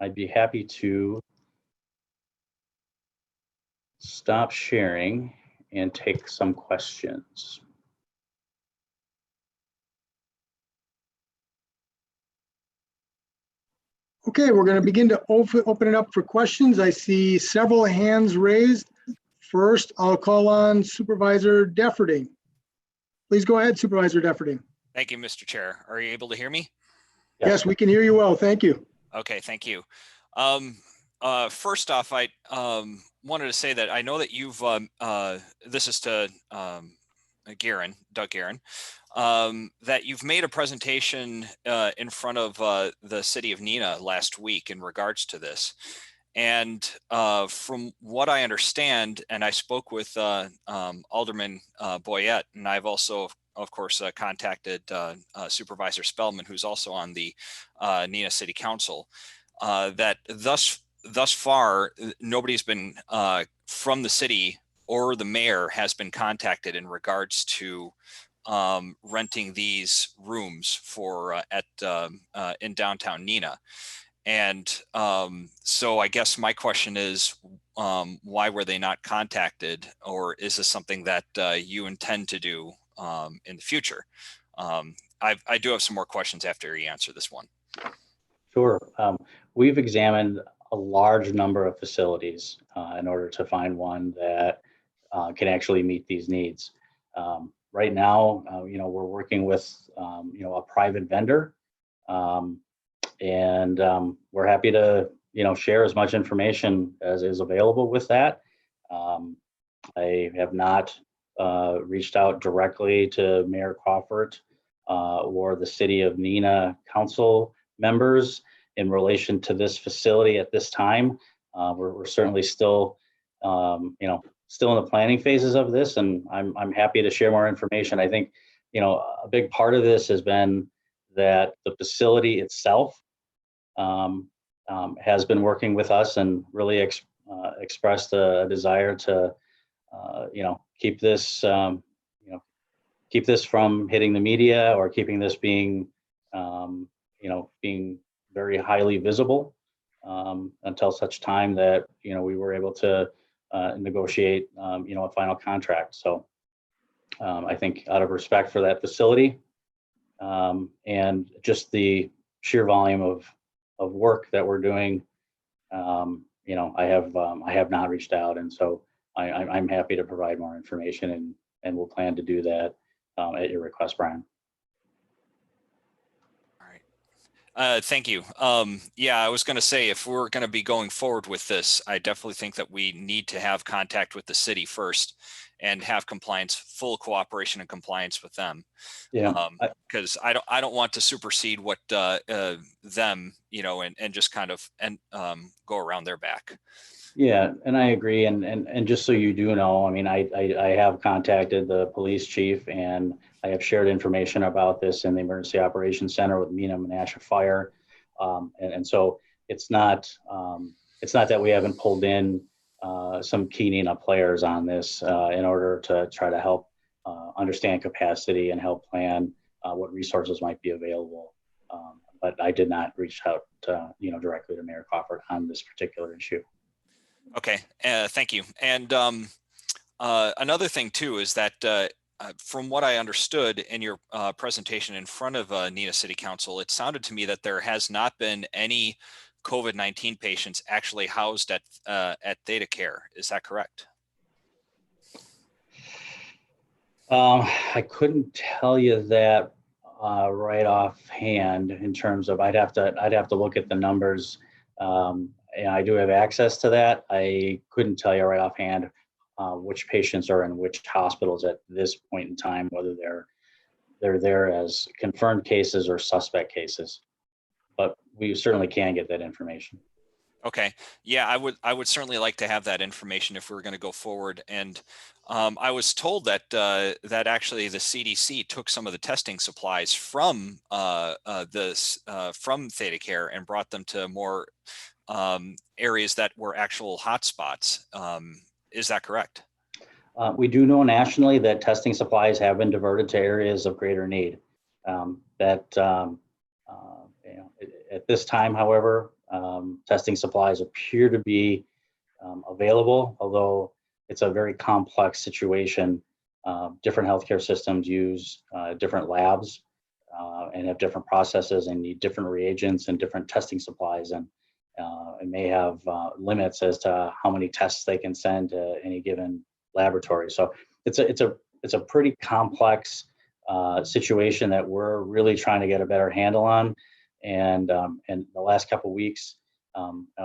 I'd be happy to stop sharing and take some questions. Okay, we're going to begin to open it up for questions. I see several hands raised. First, I'll call on Supervisor Defferting. Please go ahead, Supervisor Defferting. Thank you, Mr. Chair. Are you able to hear me? Yes, we can hear you well. Thank you. Okay, thank you. First off, I wanted to say that I know that you've, this is to Doug Guerin, that you've made a presentation in front of the city of Neenah last week in regards to this. And from what I understand, and I spoke with Alderman Boyette, and I've also, of course, contacted Supervisor Spellman, who's also on the Neenah City Council, that thus far, nobody's been from the city or the mayor has been contacted in regards to renting these rooms for in downtown Neenah. And so I guess my question is, why were they not contacted, or is this something that you intend to do in the future? I do have some more questions after you answer this one. Sure. We've examined a large number of facilities in order to find one that can actually meet these needs. Right now, we're working with, a private vendor, and we're happy to, share as much information as is available with that. I have not reached out directly to Mayor Crawford or the City of Neenah Council members in relation to this facility at this time. We're certainly still, still in the planning phases of this, and I'm happy to share more information. I think, a big part of this has been that the facility itself has been working with us and really expressed a desire to, keep this, keep this from hitting the media or keeping this being, being very highly visible until such time that, we were able to negotiate, a final contract. So I think out of respect for that facility and just the sheer volume of work that we're doing, I have not reached out, and so I'm happy to provide more information, and we'll plan to do that at your request, Brian. Thank you. Yeah, I was going to say, if we're going to be going forward with this, I definitely think that we need to have contact with the city first and have compliance, full cooperation and compliance with them. Yeah. Because I don't want to supersede what them, you know, and just kind of go around their back. Yeah, and I agree. And just so you do know, I mean, I have contacted the police chief, and I have shared information about this in the Emergency Operations Center with Mina Menasha Fire. And so it's not that we haven't pulled in some key NENA players on this in order to try to help understand capacity and help plan what resources might be available. But I did not reach out directly to Mayor Crawford on this particular issue. Okay, thank you. And another thing too is that from what I understood in your presentation in front of NENA City Council, it sounded to me that there has not been any COVID-19 patients actually housed at Theta Care. Is that correct? I couldn't tell you that right offhand in terms of I'd have to look at the numbers. And I do have access to that. I couldn't tell you right offhand which patients are in which hospitals at this point in time, whether they're there as confirmed cases or suspect cases. But we certainly can get that information. Okay. Yeah, I would certainly like to have that information if we're going to go forward. And I was told that that actually the CDC took some of the testing supplies from from Theta Care and brought them to more areas that were actual hotspots. Is that correct? We do know nationally that testing supplies have been diverted to areas of greater need. At this time, however, testing supplies appear to be available, although it's a very complex situation. Different healthcare systems use different labs and have different processes and need different reagents and different testing supplies, and may have limits as to how many tests they can send to any given laboratory. So it's a pretty complex situation that we're really trying to get a better handle on. And in the last couple of weeks,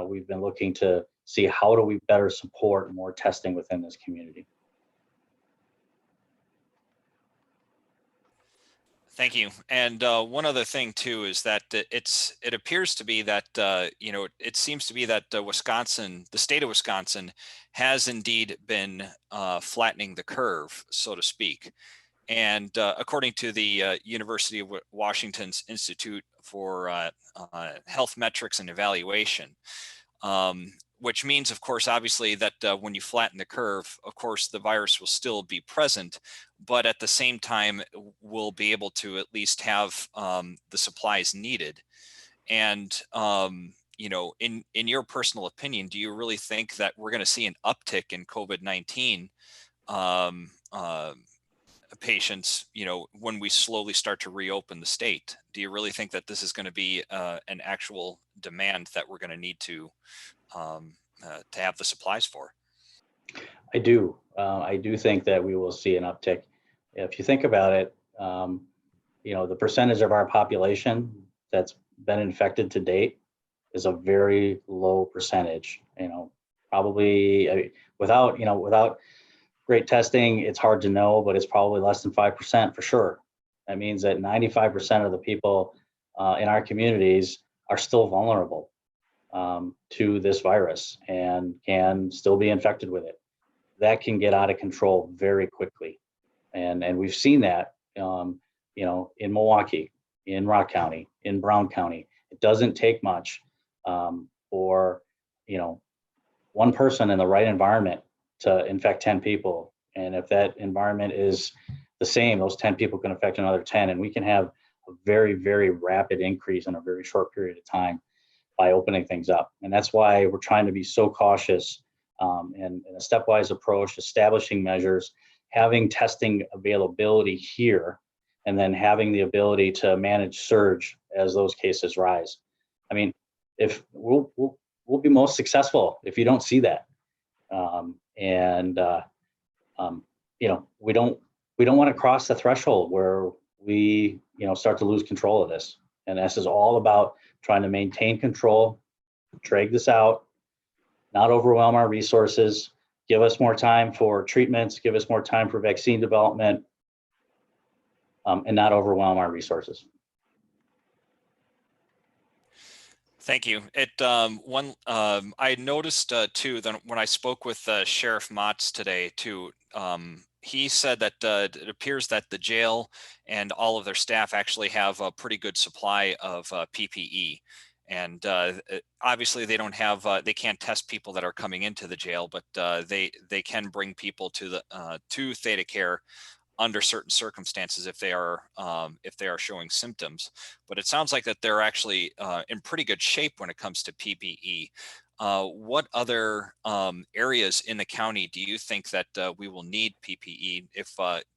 we've been looking to see how do we better support more testing within this community. Thank you. And one other thing too is that it appears to be that it seems to be that Wisconsin, the state of Wisconsin, has indeed been flattening the curve, so to speak. And according to the University of Washington's Institute for Health Metrics and Evaluation, which means, of course, obviously that when you flatten the curve, of course, the virus will still be present, but at the same time, we'll be able to at least have the supplies needed. And, in your personal opinion, do you really think that we're going to see an uptick in COVID-19 patients, when we slowly start to reopen the state? Do you really think that this is going to be an actual demand that we're going to need to have the supplies for? I do think that we will see an uptick. If you think about it, the percentage of our population that's been infected to date is a very low percentage. Probably without great testing, it's hard to know, but it's probably less than 5% for sure. That means that 95% of the people in our communities are still vulnerable to this virus and can still be infected with it. That can get out of control very quickly. And we've seen that, in Milwaukee, in Rock County, in Brown County. It doesn't take much for, one person in the right environment to infect 10 people. And if that environment is the same, those 10 people can affect another 10. And we can have a very, very rapid increase in a very short period of time by opening things up. And that's why we're trying to be so cautious and a stepwise approach, establishing measures, having testing availability here, and then having the ability to manage surge as those cases rise. I mean, if we'll be most successful if you don't see that. We don't want to cross the threshold where we, start to lose control of this. And this is all about trying to maintain control, drag this out, not overwhelm our resources, give us more time for treatments, give us more time for vaccine development, and not overwhelm our resources. Thank you. I noticed too that when I spoke with Sheriff Motz today too, he said that it appears that the jail and all of their staff actually have a pretty good supply of PPE. And obviously they don't have, they can't test people that are coming into the jail, but they can bring people to the to Theta Care under certain circumstances if they are showing symptoms. But it sounds like that they're actually in pretty good shape when it comes to PPE. What other areas in the county do you think that we will need PPE?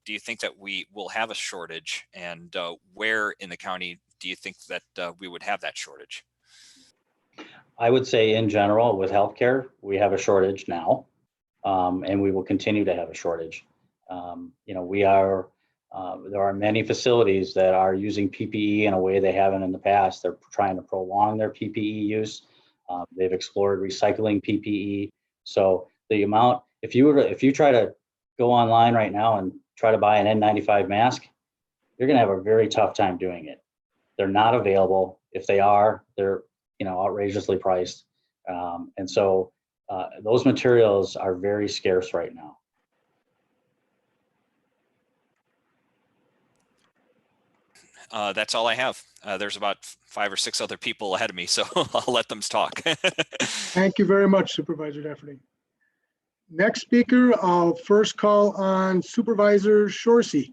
Do you think that we will have a shortage, and where in the county do you think that we would have that shortage? I would say in general with healthcare, we have a shortage now, and we will continue to have a shortage. There are many facilities that are using PPE in a way they haven't in the past. They're trying to prolong their PPE use. They've explored recycling PPE. So the amount, if you try to go online right now and try to buy an N95 mask, you're going to have a very tough time doing it. They're not available. If they are, they're outrageously priced. And so those materials are very scarce right now. That's all I have. There's about 5 or 6 other people ahead of me, so I'll let them talk. Thank you very much, Supervisor Dafferty. Next speaker, I'll first call on Supervisor Shorsey.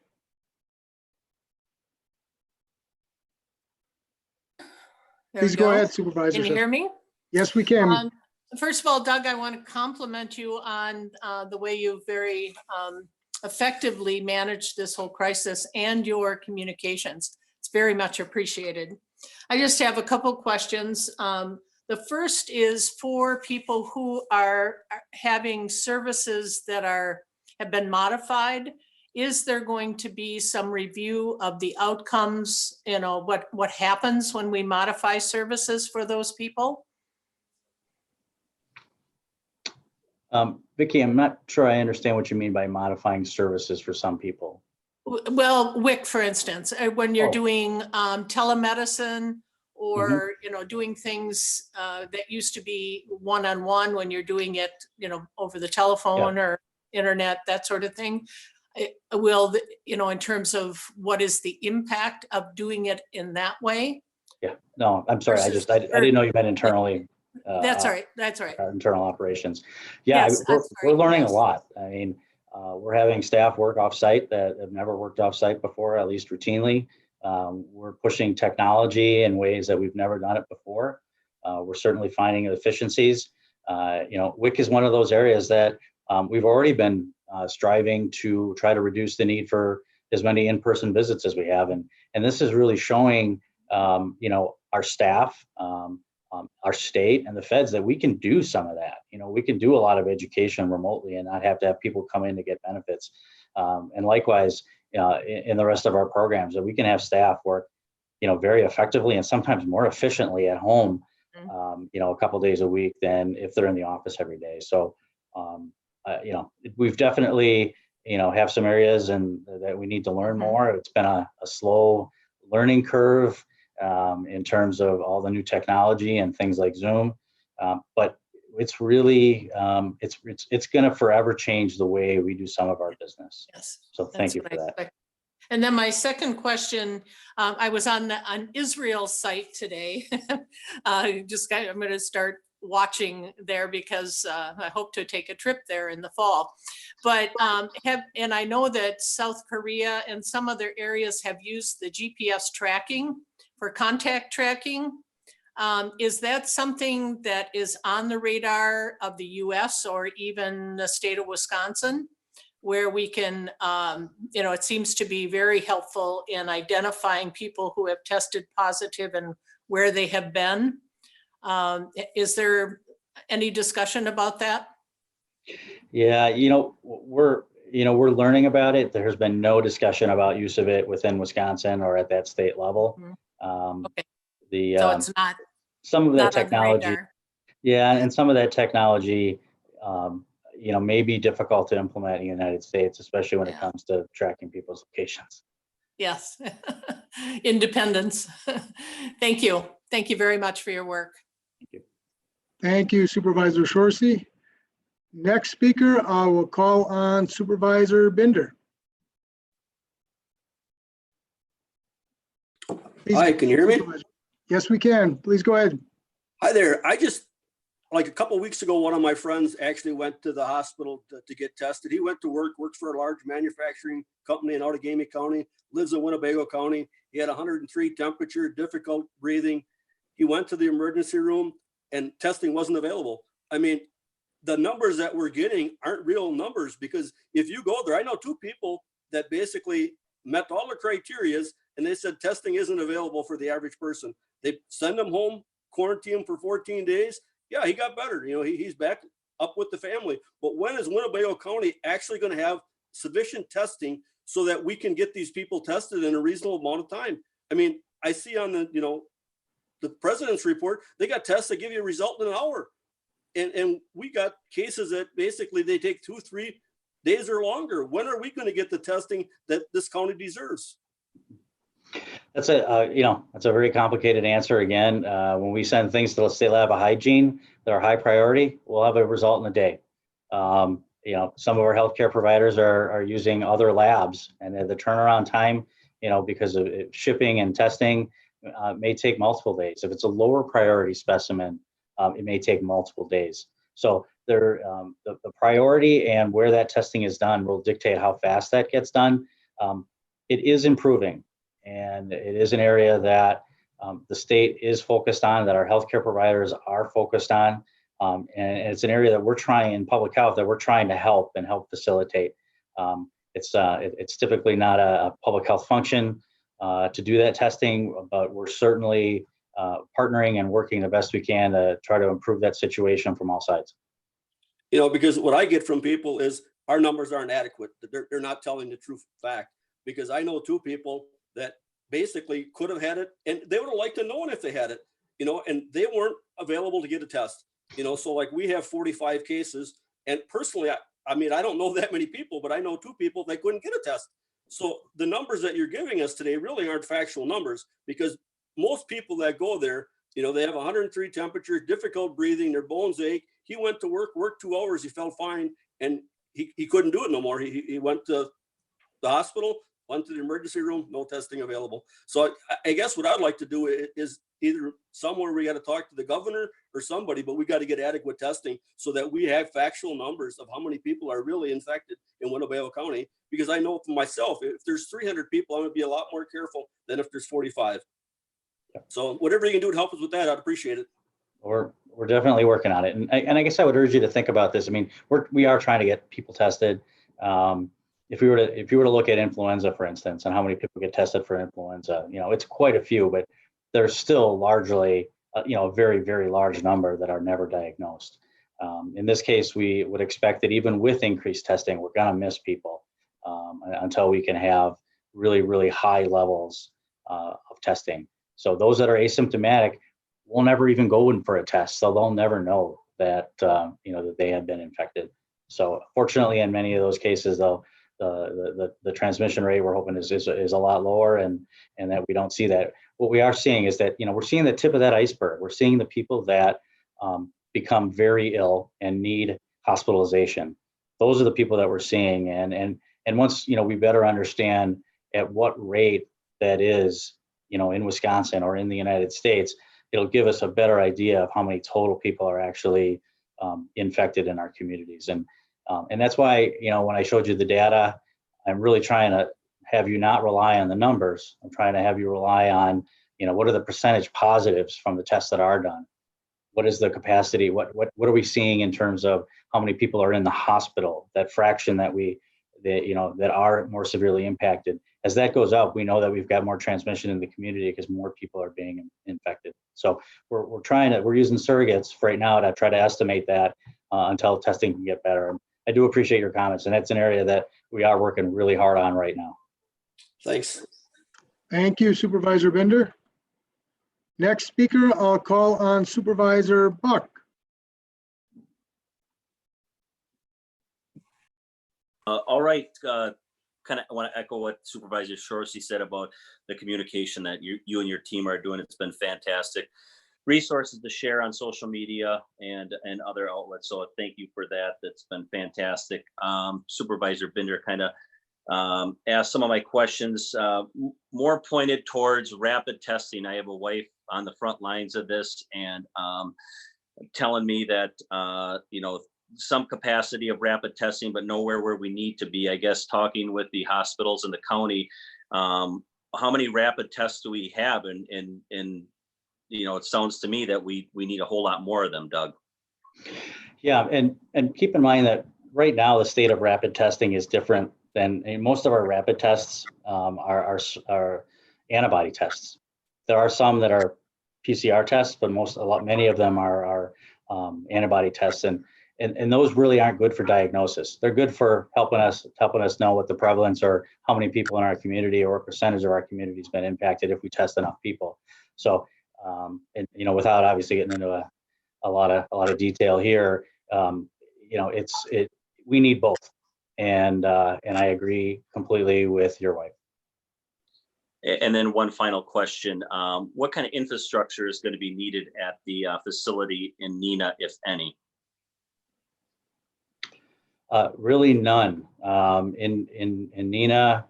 Please go ahead, Supervisor. Can you hear me? Yes, we can. First of all, Doug, I want to compliment you on the way you very effectively managed this whole crisis and your communications. It's very much appreciated. I just have a couple questions. The first is for people who are having services that have been modified. Is there going to be some review of the outcomes, what happens when we modify services for those people? Vicki, I'm not sure I understand what you mean by modifying services for some people. Well, WIC, for instance, when you're doing telemedicine or, doing things that used to be one-on-one, when you're doing it, over the telephone or internet, that sort of thing. Will, in terms of what is the impact of doing it in that way? Yeah, no, I'm sorry. I didn't know you meant internally. That's all right. That's all right. Internal operations. Yeah, Yes, we're learning a lot. I mean, we're having staff work off-site that have never worked off-site before, at least routinely. We're pushing technology in ways that we've never done it before. We're certainly finding efficiencies. WIC is one of those areas that we've already been striving to try to reduce the need for as many in-person visits as we have. And this is really showing, our staff, our state and the feds that we can do some of that. We can do a lot of education remotely and not have to have people come in to get benefits. And likewise, in the rest of our programs, that we can have staff work, very effectively and sometimes more efficiently at home, a couple of days a week than if they're in the office every day. So, we've definitely, have some areas that we need to learn more. It's been a slow learning curve in terms of all the new technology and things like Zoom. But it's really, it's going to forever change the way we do some of our business. Yes. So thank you for that. And then my second question, I was on Israel site today. I'm going to start watching there because I hope to take a trip there in the fall. But and I know that South Korea and some other areas have used the GPS tracking for contact tracking. Is that something that is on the radar of the US or even the state of Wisconsin, where we can, it seems to be very helpful in identifying people who have tested positive and where they have been? Is there any discussion about that? Yeah, we're learning about it. There has been no discussion about use of it within Wisconsin or at that state level. Okay. The So it's not, some of that not on the technology, radar. yeah, and some of that technology, may be difficult to implement in the United States, especially when it comes to tracking people's locations. Yes. Independence. Thank you. Thank you very much for your work. Thank you, Supervisor Shorsey. Next speaker, I will call on Supervisor Binder. Please- Hi, can you hear me? Yes, we can. Please go ahead. Hi there. I just, like a couple of weeks ago, one of my friends actually went to the hospital to get tested. He went to work, works for a large manufacturing company in Outagamie County, lives in Winnebago County. He had 103 temperature, difficult breathing. He went to the emergency room and testing wasn't available. I mean, the numbers that we're getting aren't real numbers, because if you go there, I know two people that basically met all the criterias and they said testing isn't available for the average person. They send him home, quarantine him for 14 days. Yeah, he got better. You know, he's back up with the family. But when is Winnebago County actually going to have sufficient testing so that we can get these people tested in a reasonable amount of time? I mean, I see on the president's report, they got tests that give you a result in an hour. And we got cases that basically they take 2-3 days or longer. When are we going to get the testing that this county deserves? That's that's a very complicated answer. Again, when we send things to the state lab of hygiene that are high priority, we'll have a result in a day. Some of our healthcare providers are using other labs, and the turnaround time, because of shipping and testing, may take multiple days. If it's a lower priority specimen, it may take multiple days. So the priority and where that testing is done will dictate how fast that gets done. It is improving, and it is an area that the state is focused on, that our healthcare providers are focused on. And it's an area that we're trying in public health, that we're trying to help facilitate. It's typically not a public health function to do that testing, but we're certainly partnering and working the best we can to try to improve that situation from all sides. Because what I get from people is our numbers aren't adequate. They're not telling the true fact. Because I know two people that basically could have had it, and they would have liked to know if they had it, and they weren't available to get a test. So like we have 45 cases, and personally, I mean, I don't know that many people, but I know two people that couldn't get a test. So the numbers that you're giving us today really aren't factual numbers, because most people that go there, they have 103 temperature, difficult breathing, their bones ache. He went to work, worked 2 hours, he felt fine, and he couldn't do it no more. He went to the hospital, went to the emergency room, no testing available. So I guess what I'd like to do is either somewhere we got to talk to the governor or somebody, but we got to get adequate testing so that we have factual numbers of how many people are really infected in Winnebago County. Because I know for myself, if there's 300 people, I'm going to be a lot more careful than if there's 45. So whatever you can do to help us with that, I'd appreciate it. We're definitely working on it. And I guess I would urge you to think about this. I mean, we are trying to get people tested. If you were to look at influenza, for instance, and how many people get tested for influenza, it's quite a few, but there's still largely, a very, very large number that are never diagnosed. In this case, we would expect that even with increased testing, we're going to miss people until we can have really, really high levels of testing. So those that are asymptomatic will never even go in for a test, so they'll never know that that they have been infected. So fortunately, in many of those cases, though, the transmission rate we're hoping is a lot lower, and that we don't see that. What we are seeing is that we're seeing the tip of that iceberg. We're seeing the people that become very ill and need hospitalization. Those are the people that we're seeing, and once we better understand at what rate that is, in Wisconsin or in the United States, it'll give us a better idea of how many total people are actually infected in our communities. And that's why, when I showed you the data, I'm really trying to have you not rely on the numbers. I'm trying to have you rely on, what are the percentage positives from the tests that are done? What is the capacity? What are we seeing in terms of how many people are in the hospital? That fraction that are more severely impacted. As that goes up, we know that we've got more transmission in the community because more people are being infected. So we're using surrogates right now to try to estimate that until testing can get better. And I do appreciate your comments, and that's an area that we are working really hard on right now. Thanks. Thank you, Supervisor Binder. Next speaker, I'll call on Supervisor Buck. All right, kind of want to echo what Supervisor Shorsey said about the communication that you and your team are doing. It's been fantastic. Resources to share on social media and other outlets. So thank you for that. That's been fantastic. Supervisor Binder kind of asked some of my questions, more pointed towards rapid testing. I have a wife on the front lines of this and telling me that, some capacity of rapid testing, but nowhere where we need to be. I guess talking with the hospitals and the county, how many rapid tests do we have? And it sounds to me that we need a whole lot more of them, Doug. Yeah, and keep in mind that right now the state of rapid testing is different than most of our rapid tests are antibody tests. There are some that are PCR tests, but many of them are antibody tests, and those really aren't good for diagnosis. They're good for helping us know what the prevalence or how many people in our community or what percentage of our community has been impacted if we test enough people. So, without obviously getting into a lot of detail here, we need both, and I agree completely with your wife. And then one final question: what kind of infrastructure is going to be needed at the facility in Neenah, if any? Really none. In Neenah,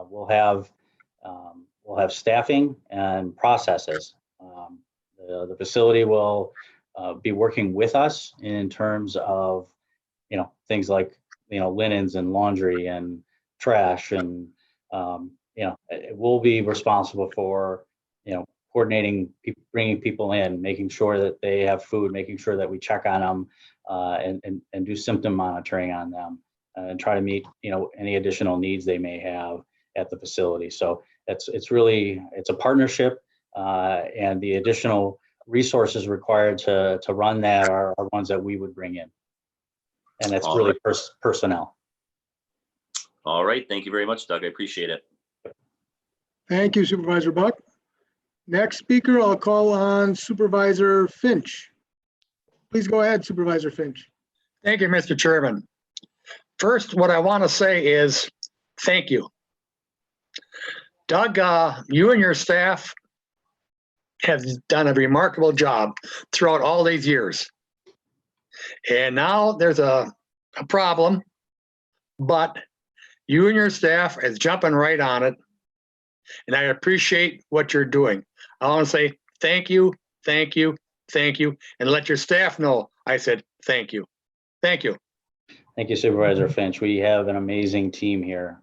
we'll have staffing and processes. The facility will be working with us in terms of things like linens and laundry and trash, and we'll be responsible for coordinating, bringing people in, making sure that they have food, making sure that we check on them, and do symptom monitoring on them, and try to meet any additional needs they may have at the facility. So it's a partnership, and the additional resources required to run that are ones that we would bring in, and it's All really right. personnel. All right, thank you very much, Doug. I appreciate it. Thank you, Supervisor Buck. Next speaker, I'll call on Supervisor Finch. Please go ahead, Supervisor Finch. Thank you, Mr. Chairman. First, what I want to say is thank you. Doug, you and your staff have done a remarkable job throughout all these years. And now there's a problem, but you and your staff is jumping right on it. And I appreciate what you're doing. I want to say thank you, thank you, thank you, and let your staff know I said thank you. Thank you. Thank you, Supervisor Finch. We have an amazing team here.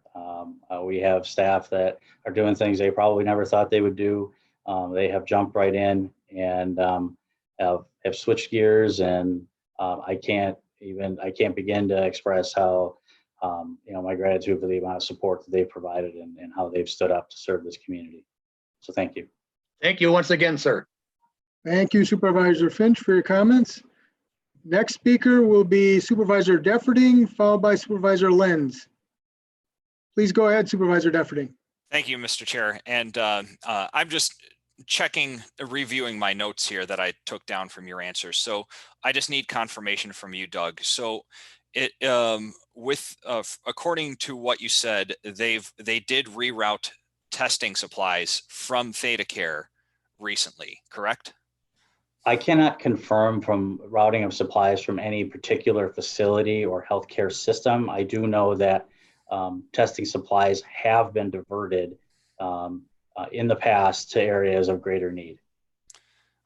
We have staff that are doing things they probably never thought they would do. They have jumped right in and have switched gears, and I can't begin to express how my gratitude for the amount of support that they've provided and how they've stood up to serve this community. So thank you. Thank you once again, sir. Thank you, Supervisor Finch, for your comments. Next speaker will be Supervisor Defferding, followed by Supervisor Lenz. Please go ahead, Supervisor Defferding. Thank you, Mr. Chair. And I'm just reviewing my notes here that I took down from your answers. So I just need confirmation from you, Doug. So according to what you said, they did reroute testing supplies from ThedaCare recently, correct? I cannot confirm from routing of supplies from any particular facility or healthcare system. I do know that testing supplies have been diverted in the past to areas of greater need.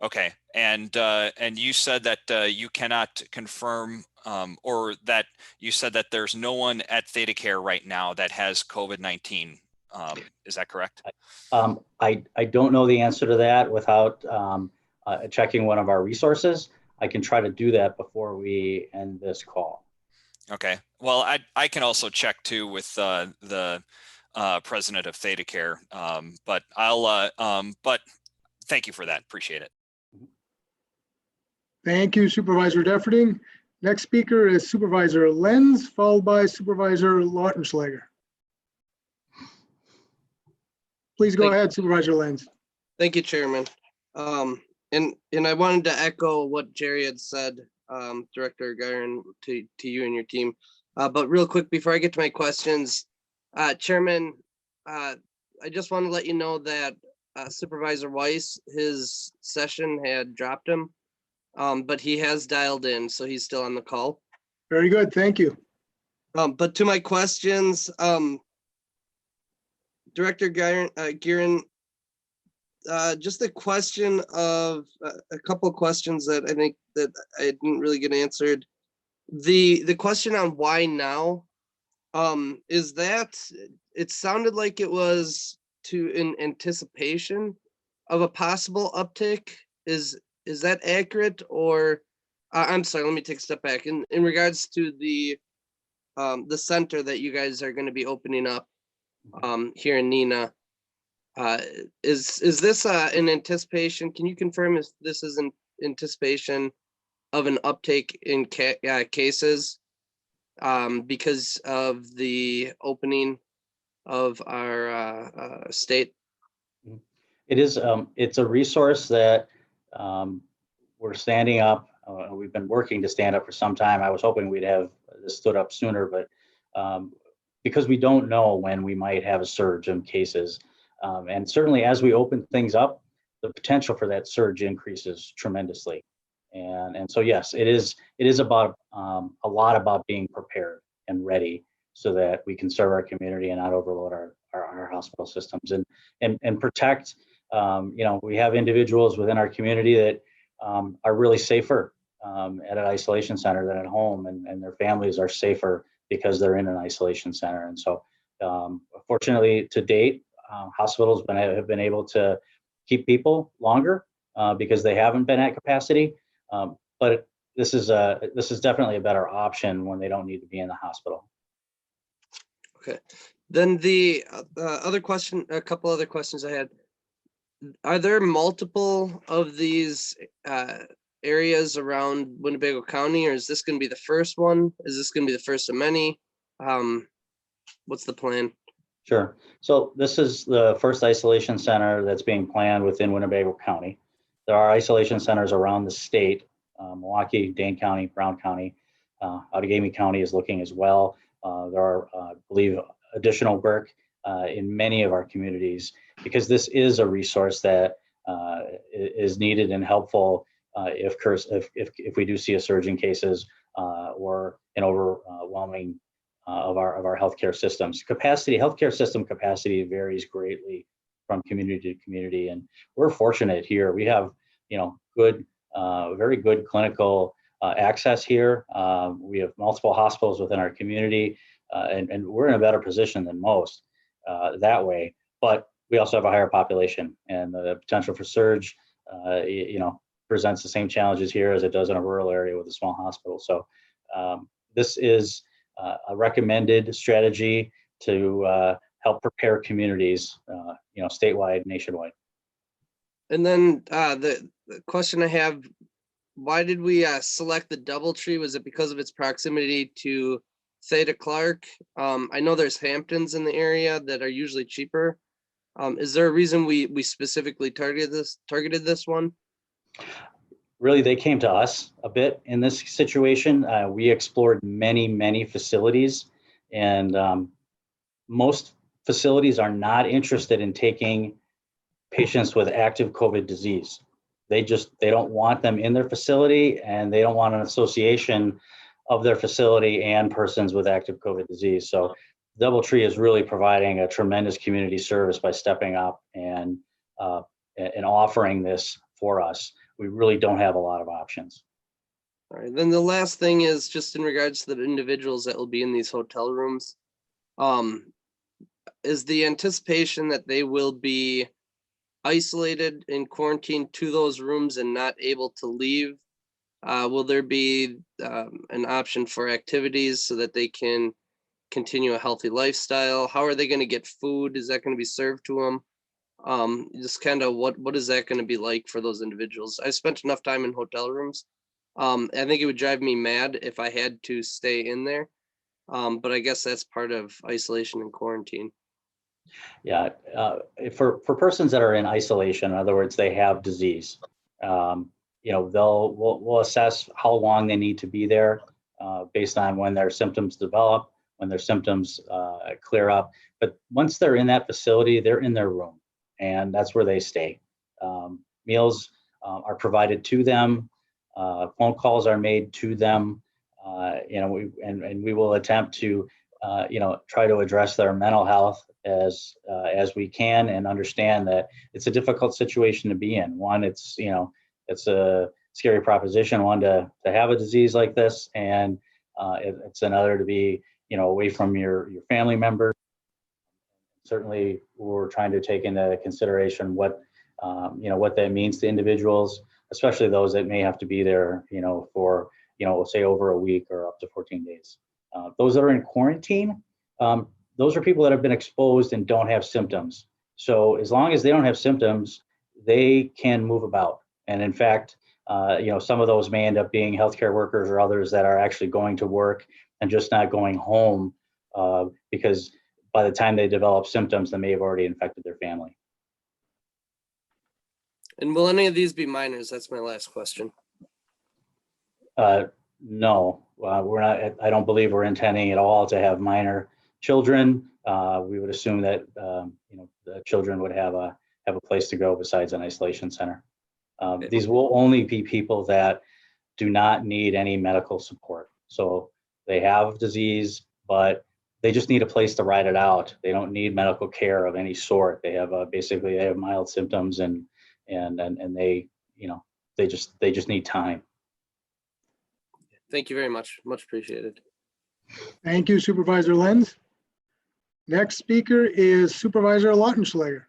Okay, and you said that you cannot confirm, or that you said that there's no one at ThedaCare right now that has COVID-19. Is that correct? I don't know the answer to that without checking one of our resources. I can try to do that before we end this call. Okay. Well, I can also check too with the president of ThedaCare, but but thank you for that. Appreciate it. Thank you, Supervisor Defferding. Next speaker is Supervisor Lenz, followed by Supervisor Lautenschlager. Please go ahead, Supervisor Lenz. Thank you, Chairman. And I wanted to echo what Jerry had said, Director Guerin, to you and your team. But real quick, before I get to my questions, Chairman, I just want to let you know that Supervisor Weiss, his session had dropped him, but he has dialed in, so he's still on the call. Very good, thank you. But to my questions, Director Guerin, just a question of a couple of questions that I think that I didn't really get answered. The question on why now, is that, it sounded like it was in anticipation of a possible uptick. Is that accurate? Or I'm sorry, let me take a step back. In regards to the center that you guys are going to be opening up here in Neenah, is this in anticipation? Can you confirm if this is in anticipation of an uptake in cases because of the opening of our state? It is. It's a resource that we're standing up. We've been working to stand up for some time. I was hoping we'd have this stood up sooner, but because we don't know when we might have a surge in cases. And certainly as we open things up, the potential for that surge increases tremendously. And so, yes, it is about a lot about being prepared and ready so that we can serve our community and not overload our hospital systems and protect. We have individuals within our community that are really safer at an isolation center than at home, and their families are safer because they're in an isolation center. And so fortunately to date, hospitals have been able to keep people longer because they haven't been at capacity. But this is definitely a better option when they don't need to be in the hospital. Okay. Then the other question, a couple other questions I had. Are there multiple of these areas around Winnebago County, or is this going to be the first one? Is this going to be the first of many? What's the plan? Sure. So this is the first isolation center that's being planned within Winnebago County. There are isolation centers around the state, Milwaukee, Dane County, Brown County, Outagamie County is looking as well. There are, I believe, additional work in many of our communities, because this is a resource that is needed and helpful if we do see a surge in cases or an overwhelming of our healthcare systems. Healthcare system capacity varies greatly from community to community, and we're fortunate here. We have, very good clinical access here. We have multiple hospitals within our community, and we're in a better position than most that way. But we also have a higher population, and the potential for surge, presents the same challenges here as it does in a rural area with a small hospital. So this is a recommended strategy to help prepare communities, statewide, nationwide. And then the question I have, why did we select the Doubletree? Was it because of its proximity to Theta Clark? I know there's Hamptons in the area that are usually cheaper. Is there a reason we specifically targeted this one? Really, they came to us a bit in this situation. We explored many facilities, and most facilities are not interested in taking patients with active COVID disease. They don't want them in their facility, and they don't want an association of their facility and persons with active COVID disease. So Doubletree is really providing a tremendous community service by stepping up and offering this for us. We really don't have a lot of options. All right, then the last thing is just in regards to the individuals that will be in these hotel rooms. Is the anticipation that they will be isolated and quarantined to those rooms and not able to leave? Will there be an option for activities so that they can continue a healthy lifestyle? How are they going to get food? Is that going to be served to them? Just kind of what is that going to be like for those individuals? I spent enough time in hotel rooms. I think it would drive me mad if I had to stay in there. But I guess that's part of isolation and quarantine. Yeah, for persons that are in isolation, in other words, they have disease, you know, we'll assess how long they need to be there based on when their symptoms develop, when their symptoms clear up. But once they're in that facility, they're in their room, and that's where they stay. Meals are provided to them. Phone calls are made to them. You know, we will attempt to you know, try to address their mental health as we can, and understand that it's a difficult situation to be in. One, it's, you know, it's a scary proposition, one to have a disease like this, and it's another to be, you know, away from your family members. Certainly, we're trying to take into consideration what you know, what that means to individuals, especially those that may have to be there, you know, for, you know, say over a week or up to 14 days. Those that are in quarantine, those are people that have been exposed and don't have symptoms. So as long as they don't have symptoms, they can move about. And in fact, you know, some of those may end up being healthcare workers or others that are actually going to work and just not going home because by the time they develop symptoms, they may have already infected their family. And will any of these be minors? That's my last question. No, we're not. I don't believe we're intending at all to have minor children. We would assume that you know, the children would have a place to go besides an isolation center. These will only be people that do not need any medical support. So they have disease, but they just need a place to ride it out. They don't need medical care of any sort. They have basically they have mild symptoms, and they, you know, they just need time. Thank you very much. Much appreciated. Thank you, Supervisor Lenz. Next speaker is Supervisor Lautenschläger.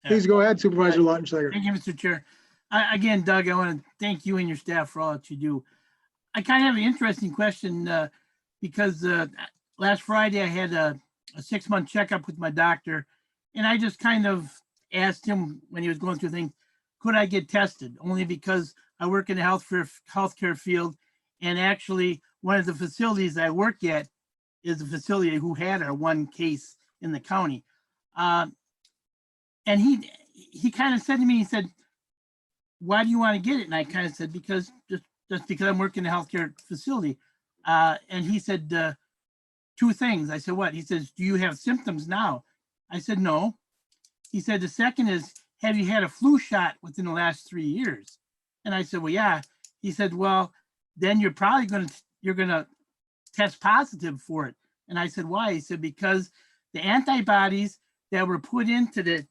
Please go ahead, Supervisor Lautenschläger. Thank you, Mr. Chair. Again, Doug, I want to thank you and your staff for all that you do. I kind of have an interesting question because last Friday I had a 6-month checkup with my doctor, and I just kind of asked him when he was going through things, could I get tested? Only because I work in the healthcare field, and actually one of the facilities I work at is a facility who had our one case in the county. And he kind of said to me, he said, why do you want to get it? And I kind of said, because just because I'm working in a healthcare facility. And he said, 2 things. I said, what? He says, do you have symptoms now? I said, no. He said, the second is, have you had a flu shot within the last 3 years? And I said, well, yeah. He said, well, then you're probably you're gonna test positive for it. And I said, why? He said, because the antibodies that were put into the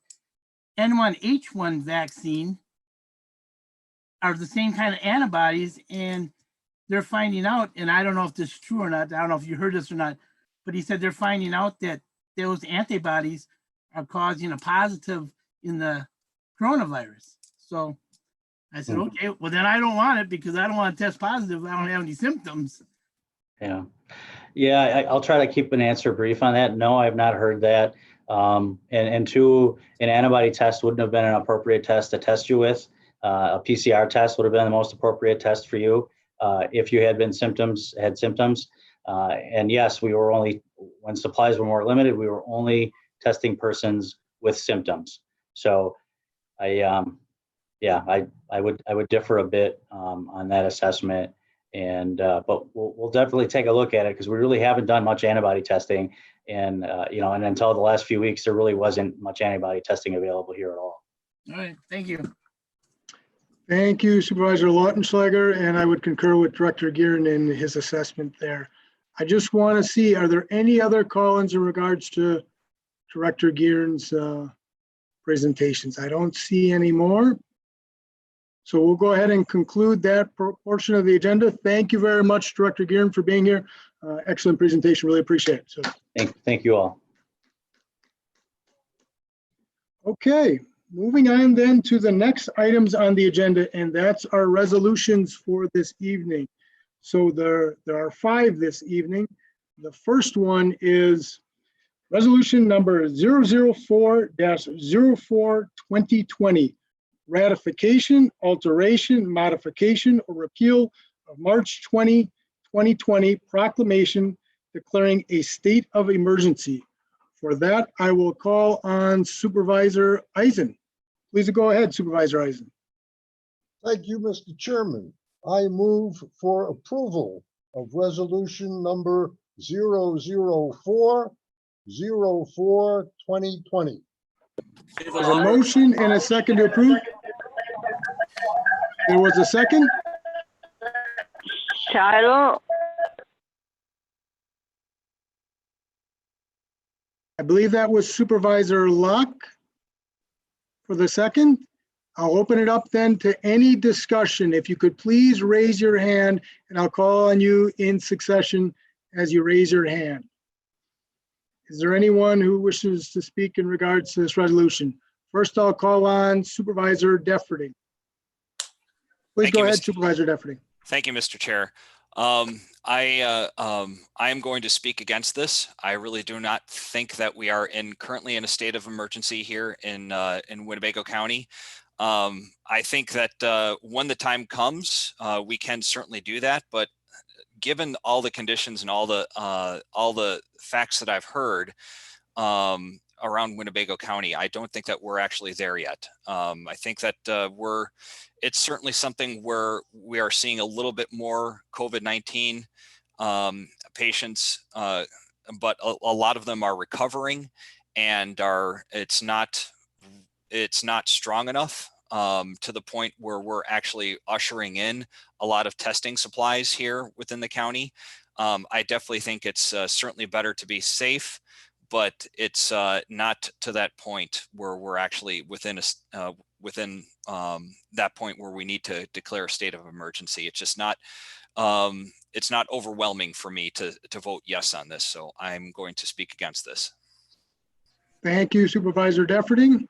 N1H1 vaccine are the same kind of antibodies, and they're finding out, and I don't know if this is true or not, I don't know if you heard this or not, but he said they're finding out that those antibodies are causing a positive in the coronavirus. So I said, okay, well then I don't want it because I don't want to test positive. I don't have any symptoms. Yeah, I'll try to keep an answer brief on that. No, I've not heard that. And 2, an antibody test wouldn't have been an appropriate test to test you with. A PCR test would have been the most appropriate test for you if you had symptoms. And yes, we were only, when supplies were more limited, we were only testing persons with symptoms. So I would differ a bit on that assessment. And but we'll definitely take a look at it because we really haven't done much antibody testing, and you know, and until the last few weeks, there really wasn't much antibody testing available here at all. All right, thank you. Thank you, Supervisor Lautenschläger, and I would concur with Director Gearin in his assessment there. I just want to see, are there any other call-ins in regards to Director Gearin's presentations? I don't see any more. So we'll go ahead and conclude that portion of the agenda. Thank you very much, Director Gearin, for being here. Excellent presentation, really appreciate it. So, thank you all. Okay, moving on then to the next items on the agenda, and that's our resolutions for this evening. So there are 5 this evening. The first one is resolution number 004-04-2020, ratification, alteration, modification, or repeal of March 20, 2020 proclamation declaring a state of emergency. For that, I will call on Supervisor Eisen. Please go ahead, Supervisor Eisen. Thank you, Mr. Chairman. I move for approval of resolution number 004-04-2020. There's a motion and a second to approve. There was a second? Shiloh, I believe that was Supervisor Locke for the second. I'll open it up then to any discussion. If you could please raise your hand and I'll call on you in succession as you raise your hand. Is there anyone who wishes to speak in regards to this resolution? First, I'll call on Supervisor Defferty. Please Thank go you, ahead, Mr. Supervisor Defferty. Thank you, Mr. Chair. I am going to speak against this. I really do not think that we are currently in a state of emergency here in Winnebago County. I think that when the time comes, we can certainly do that. But given all the conditions and all the facts that I've heard around Winnebago County, I don't think that we're actually there yet. I think that it's certainly something where we are seeing a little bit more COVID-19 patients, but a lot of them are recovering, and it's not strong enough to the point where we're actually ushering in a lot of testing supplies here within the county. I definitely think it's certainly better to be safe, but it's not to that point where we're actually within that point where we need to declare a state of emergency. It's just not it's not overwhelming for me to vote yes on this, so I'm going to speak against this. Thank you, Supervisor Defferty.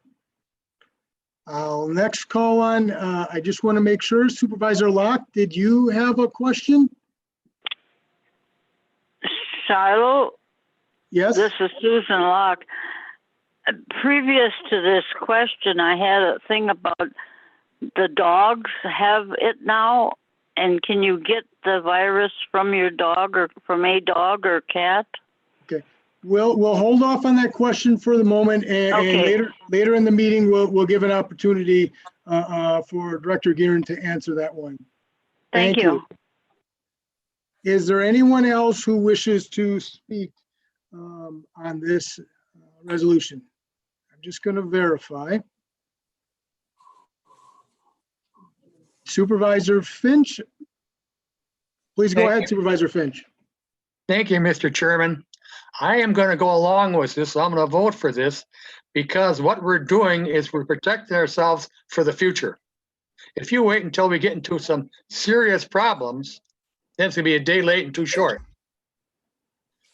I'll next call on, I just want to make sure, Supervisor Locke, did you have a question? Shiloh, Yes. this is Susan Locke. Previous to this question, I had a thing about the dogs have it now, and can you get the virus from your dog or from a dog or cat? Okay, we'll hold off on that question for the moment, and Okay. later in the meeting, we'll give an opportunity for Director Gearin to answer that one. Thank you. Is there anyone else who wishes to speak on this resolution? I'm just going to verify. Supervisor Finch, please go ahead, Supervisor Finch. Thank you, Mr. Chairman. I am going to go along with this. I'm going to vote for this because what we're doing is we're protecting ourselves for the future. If you wait until we get into some serious problems, then it's going to be a day late and too short.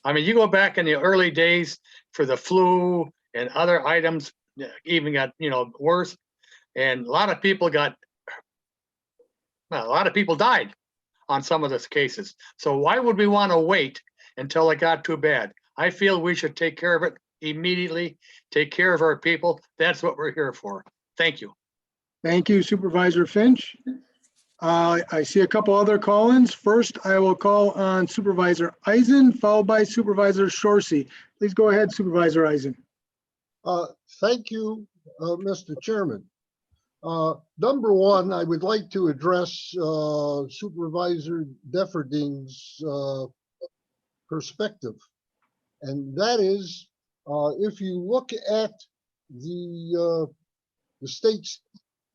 I mean, you go back in the early days for the flu and other items, even got, worse. And a lot of people died on some of those cases. So why would we want to wait until it got too bad? I feel we should take care of it immediately, take care of our people. That's what we're here for. Thank you. Thank you, Supervisor Finch. I see a couple other call-ins. First, I will call on Supervisor Eisen, followed by Supervisor Shorsey. Please go ahead, Supervisor Eisen. Thank you, Mr. Chairman. Number one, I would like to address Supervisor Defferting's perspective. And that is, if you look at the state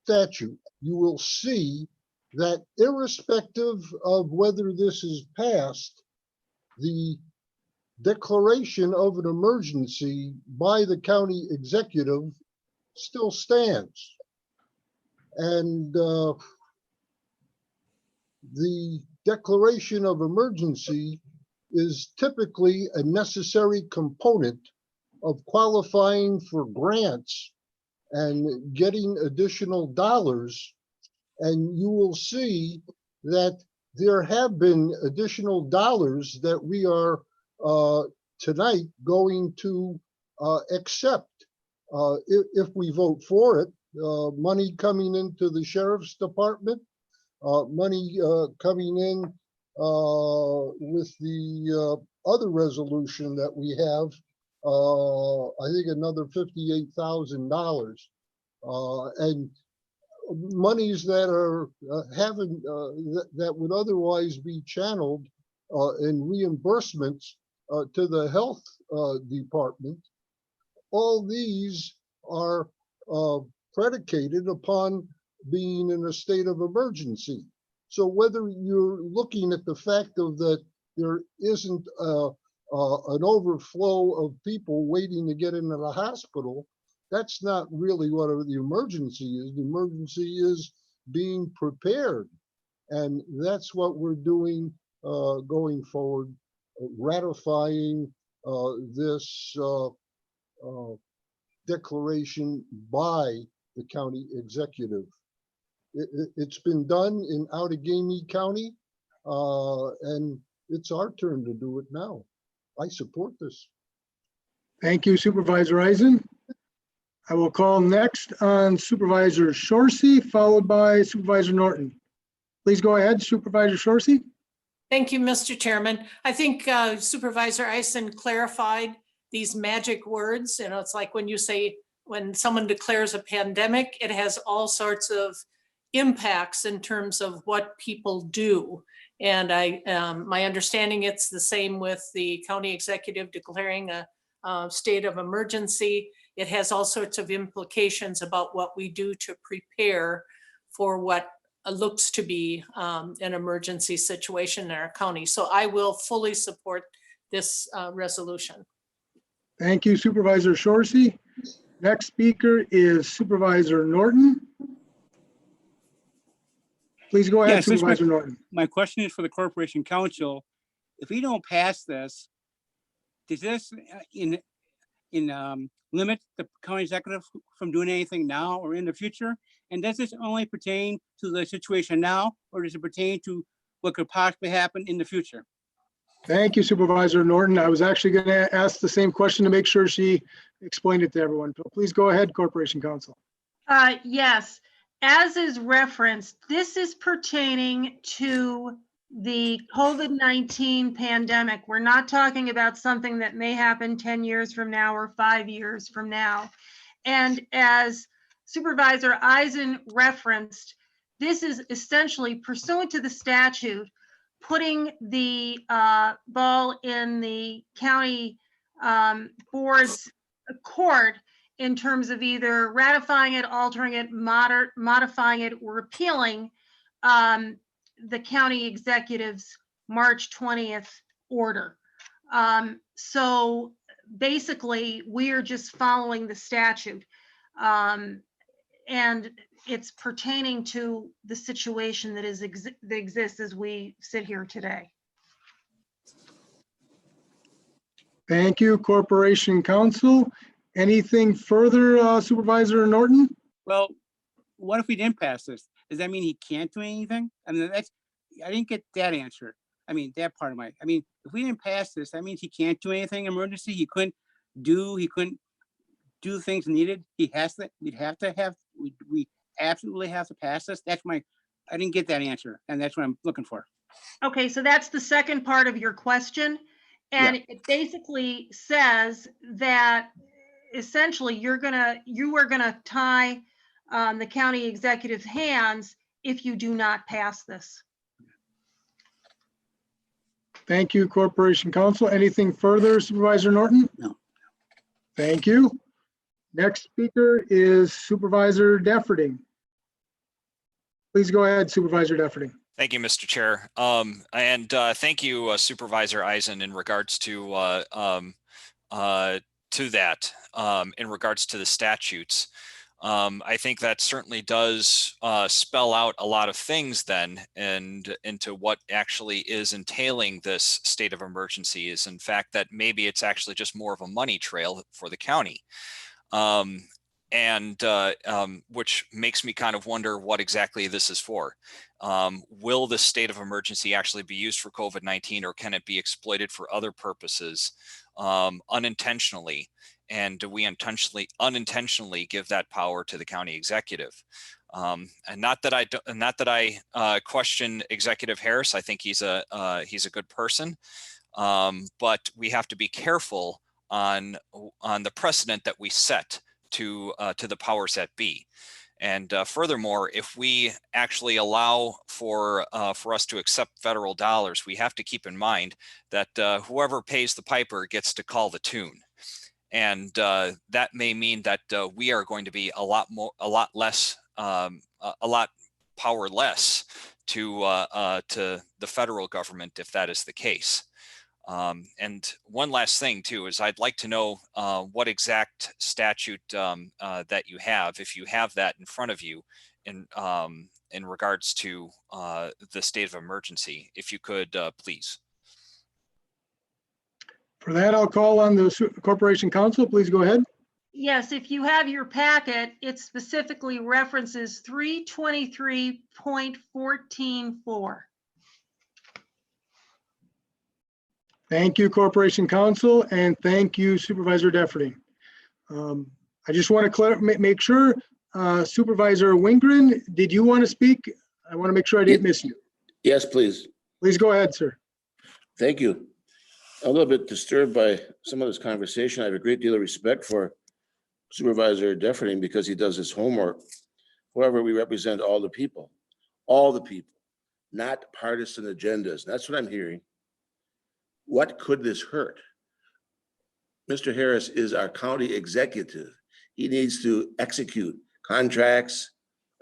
statute, you will see that irrespective of whether this is passed, the declaration of an emergency by the county executive still stands. And the declaration of emergency is typically a necessary component of qualifying for grants and getting additional dollars. And you will see that there have been additional dollars that we are tonight going to accept if we vote for it. money coming into the sheriff's department, money coming in with the other resolution that we have, I think another $58,000, and monies that are that would otherwise be channeled in reimbursements to the health department. All these are predicated upon being in a state of emergency. So whether you're looking at the fact of that there isn't an overflow of people waiting to get into the hospital, that's not really what the emergency is. The emergency is being prepared. And that's what we're doing going forward, ratifying this declaration by the county executive. It's been done in Outagamie County, and it's our turn to do it now. I support this. Thank you, Supervisor Eisen. I will call next on Supervisor Shorsey, followed by Supervisor Norton. Please go ahead, Supervisor Shorsey. Thank you, Mr. Chairman. I think Supervisor Eisen clarified these magic words. You know, it's like when you say, when someone declares a pandemic, it has all sorts of impacts in terms of what people do. And my understanding, it's the same with the county executive declaring a state of emergency. It has all sorts of implications about what we do to prepare for what looks to be an emergency situation in our county. So I will fully support this resolution. Thank you, Supervisor Shorsey. Next speaker is Supervisor Norton. Please go ahead, Yes, this Supervisor Norton. My question is for the Corporation Council. If we don't pass this, does this limit the county executive from doing anything now or in the future? And does this only pertain to the situation now, or does it pertain to what could possibly happen in the future? Thank you, Supervisor Norton. I was actually going to ask the same question to make sure she explained it to everyone. But please go ahead, Corporation Counsel. Yes, as is referenced, this is pertaining to the COVID-19 pandemic. We're not talking about something that may happen 10 years from now or 5 years from now. And as Supervisor Eisen referenced, this is essentially pursuant to the statute, putting the ball in the county board's court in terms of either ratifying it, altering it, modifying it, or repealing the county executive's March 20th order. So basically, we are just following the statute. And it's pertaining to the situation that that exists as we sit here today. Thank you, Corporation Counsel. Anything further, Supervisor Norton? Well, what if we didn't pass this? Does that mean he can't do anything? I mean, I didn't get that answer. I mean, that part of if we didn't pass this, that means he can't do anything emergency. He couldn't do things needed. We absolutely have to pass this. I didn't get that answer, and that's what I'm looking for. Okay, so that's the second part of your question. And yeah, it basically says that essentially you are gonna tie the county executive's hands if you do not pass this. Thank you, Corporation Counsel. Anything further, Supervisor Norton? No. Thank you. Next speaker is Supervisor Defferting. Please go ahead, Supervisor Defferting. Thank you, Mr. Chair. And thank you, Supervisor Eisen, in regards to that, in regards to the statutes. I think that certainly does spell out a lot of things then, and into what actually is entailing this state of emergency is, in fact, that maybe it's actually just more of a money trail for the county. Which makes me kind of wonder what exactly this is for. Will the state of emergency actually be used for COVID-19, or can it be exploited for other purposes unintentionally? and do we unintentionally give that power to the county executive? And not that I question Executive Harris. I think he's a good person, but we have to be careful on the precedent that we set to the powers that be. And furthermore, if we actually allow for us to accept federal dollars, we have to keep in mind that whoever pays the piper gets to call the tune. And that may mean that we are going to be a lot powerless to the federal government if that is the case. And one last thing too is I'd like to know what exact statute that you have, if you have that in front of you, in regards to the state of emergency, if you could, please. For that, I'll call on the Corporation Counsel. Please go ahead. Yes, if you have your packet, it specifically references 323.144. Thank you, Corporation Counsel, and thank you, Supervisor Defferty. I just want to make sure, Supervisor Wingren, did you want to speak? I want to make sure I didn't miss you. Yes, please. Please go ahead, sir. Thank you. A little bit disturbed by some of this conversation. I have a great deal of respect for Supervisor Defferty because he does his homework. However, we represent all the people, not partisan agendas. That's what I'm hearing. What could this hurt? Mr. Harris is our county executive. He needs to execute contracts,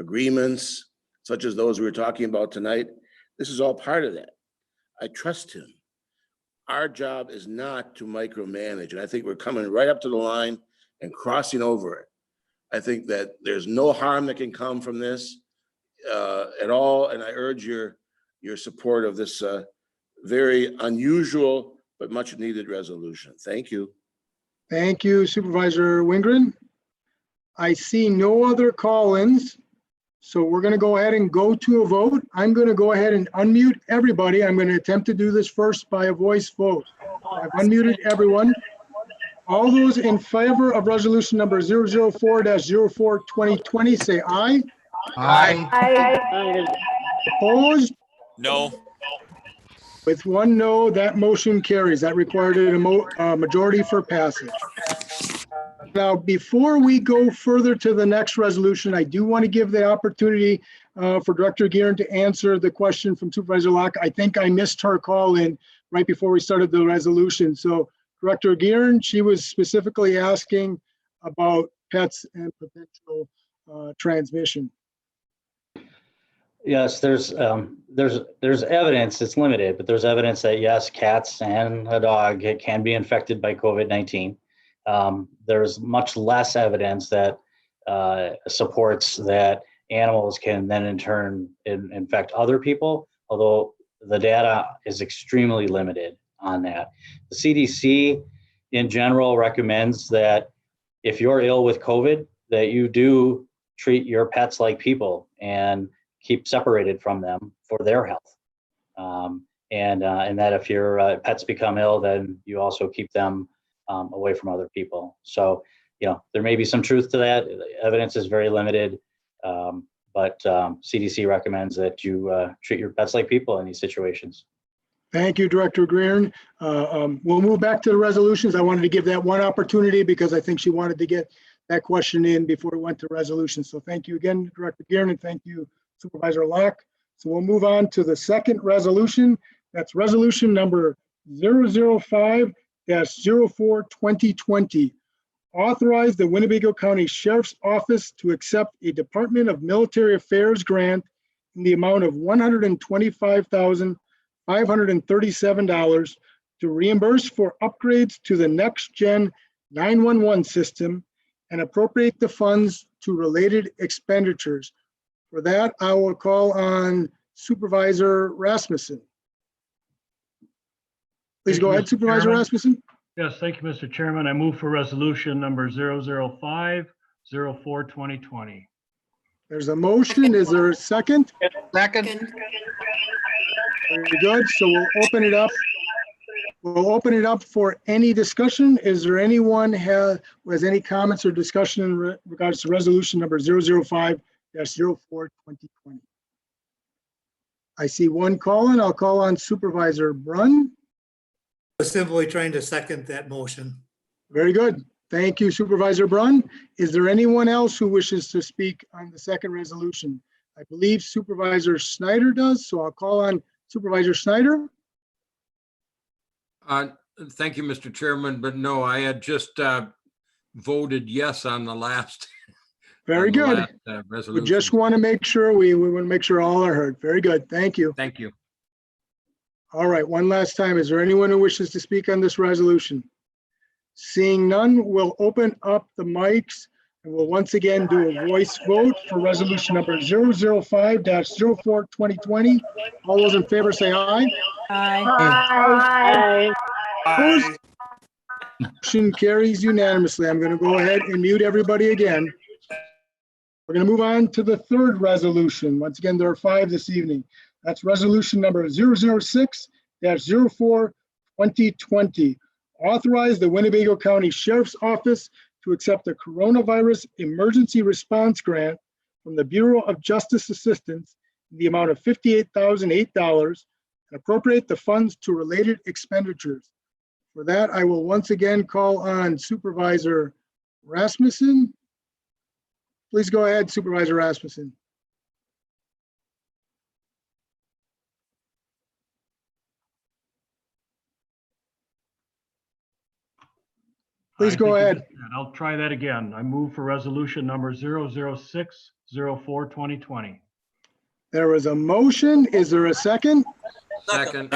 agreements, such as those we were talking about tonight. This is all part of that. I trust him. Our job is not to micromanage, and I think we're coming right up to the line and crossing over it. I think that there's no harm that can come from this at all, and I urge your support of this very unusual but much needed resolution. Thank you. Thank you, Supervisor Wingren. I see no other call-ins, so we're going to go ahead and go to a vote. I'm going to go ahead and unmute everybody. I'm going to attempt to do this first by a voice vote. I've unmuted everyone. All those in favor of resolution number 004-04-2020 say aye. Aye. Opposed? No. With one no, that motion carries. That required a majority for passage. Now, before we go further to the next resolution, I do want to give the opportunity for Director Guerin to answer the question from Supervisor Locke. I think I missed her call in right before we started the resolution. So Director Guerin, she was specifically asking about pets and potential transmission. Yes, there's evidence, it's limited, but there's evidence that yes, cats and a dog can be infected by COVID-19. There's much less evidence that supports that animals can then in turn infect other people, although the data is extremely limited on that. The CDC in general recommends that if you're ill with COVID, that you do treat your pets like people and keep separated from them for their health. And that if your pets become ill, then you also keep them away from other people. So, there may be some truth to that. Evidence is very limited, but CDC recommends that you treat your pets like people in these situations. Thank you, Director Guerin. We'll move back to the resolutions. I wanted to give that one opportunity because I think she wanted to get that question in before we went to resolutions. So thank you again, Director Guerin, and thank you, Supervisor Locke. So we'll move on to the second resolution. That's resolution number 005-04-2020. Authorize the Winnebago County Sheriff's Office to accept a Department of Military Affairs grant in the amount of $125,537 to reimburse for upgrades to the next-gen 911 system and appropriate the funds to related expenditures. For that, I will call on Supervisor Rasmussen. Please go ahead, Supervisor Rasmussen. Yes, thank you, Mr. Chairman. I move for resolution number 005-04-2020. There's a motion. Is there a second? Second. Very good. So we'll open it up We'll open it up for any discussion. Is there anyone who has any comments or discussion in regards to resolution number 005-04-2020? I see one call in. I'll call on Supervisor Brunn. Simply trying to second that motion. Very good. Thank you, Supervisor Brunn. Is there anyone else who wishes to speak on the second resolution? I believe Supervisor Snyder does, so I'll call on Supervisor Snyder. Thank you, Mr. Chairman, but no, I had just voted yes on the last. Very good. Resolution. We just want to make sure, we want to make sure all are heard. Very good. Thank you. Thank you. All right, one last time. Is there anyone who wishes to speak on this resolution? Seeing none, we'll open up the mics and we'll once again do a voice vote for resolution number 005-04-2020. All those in favor say aye. Aye. Opposed? Motion carries unanimously. I'm going to go ahead and mute everybody again. We're going to move on to the third resolution. Once again, there are 5 this evening. That's resolution number 006-04-2020. Authorize the Winnebago County Sheriff's Office to accept a coronavirus emergency response grant from the Bureau of Justice Assistance in the amount of $58,008 and appropriate the funds to related expenditures. For that, I will once again call on Supervisor Rasmussen. Please go ahead, Supervisor Rasmussen. Please go ahead. I'll try that again. I move for resolution number 006-04-2020. There is a motion. Is there a second? Second.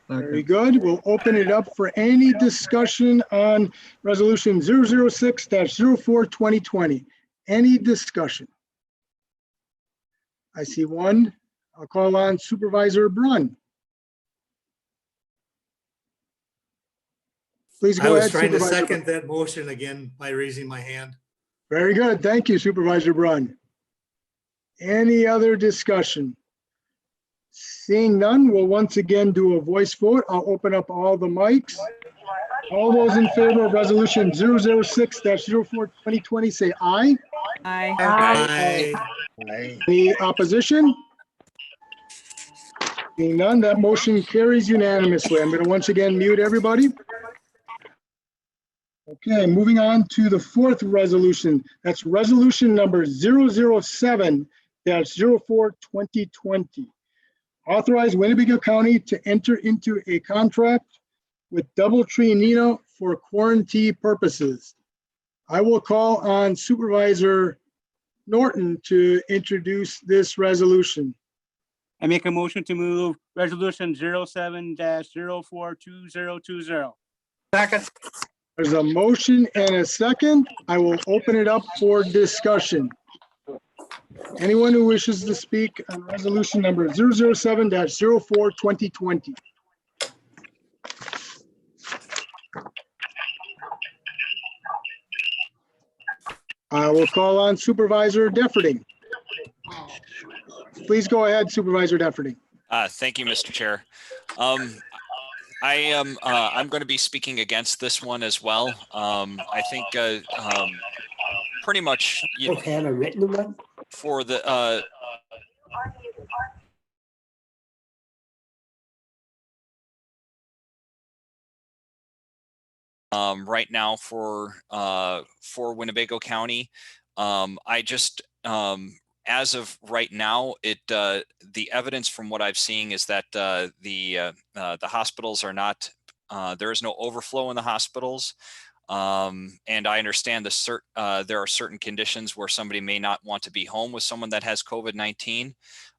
Very good. We'll open it up for any discussion on resolution 006-04-2020. Any discussion? I see one. I'll call on Supervisor Brunn. Please I go was ahead. trying to Supervisor second that motion again by raising my hand. Very good. Thank you, Supervisor Brunn. Any other discussion? Seeing none, we'll once again do a voice vote. I'll open up all the mics. All those in favor of resolution 006-04-2020 say aye. Aye. Any opposition? Seeing none, that motion carries unanimously. I'm going to once again mute everybody. Okay, moving on to the fourth resolution. That's resolution number 007-04-2020. Authorize Winnebago County to enter into a contract with Doubletree Nina for quarantine purposes. I will call on Supervisor Norton to introduce this resolution. I make a motion to move resolution 07-04-2020. Second. There's a motion and a second. I will open it up for discussion. Anyone who wishes to speak on resolution number 007-04-2020. I will call on Supervisor Defferting. Please go ahead, Supervisor Defferting. Thank you, Mr. Chair. I'm going to be speaking against this one as well. I think pretty much for the right now for Winnebago County. I just as of right now, the evidence from what I've seen is that the hospitals are not. There is no overflow in the hospitals, and I understand there are certain conditions where somebody may not want to be home with someone that has COVID-19.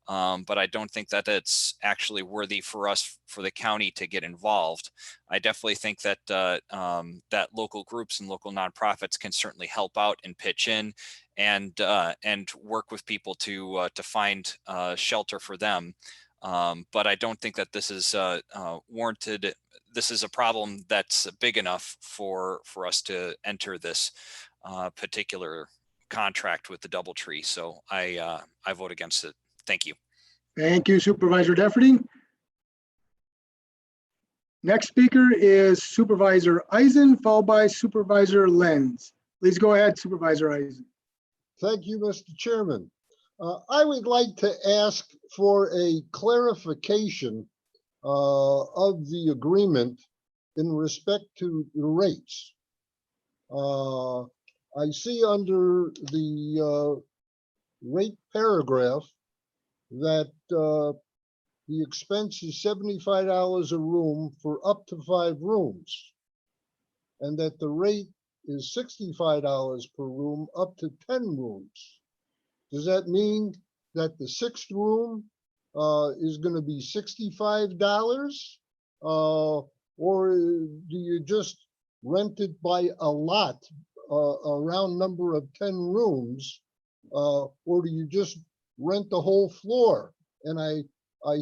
But I don't think that it's actually worthy for us, for the county, to get involved. I definitely think that that local groups and local nonprofits can certainly help out and pitch in and work with people to find shelter for them. But I don't think that this is warranted. This is a problem that's big enough for us to enter this particular contract with the Doubletree. So I vote against it. Thank you. Thank you, Supervisor Defferting. Next speaker is Supervisor Eisen, followed by Supervisor Lenz. Please go ahead, Supervisor Eisen. Thank you, Mr. Chairman. I would like to ask for a clarification of the agreement in respect to the rates. I see under the rate paragraph that the expense is $75 a room for up to 5 rooms, and that the rate is $65 per room up to 10 rooms. Does that mean that the 6th room is going to be $65? Or do you just rent it by a lot, a round number of 10 rooms? Or do you just rent the whole floor? And I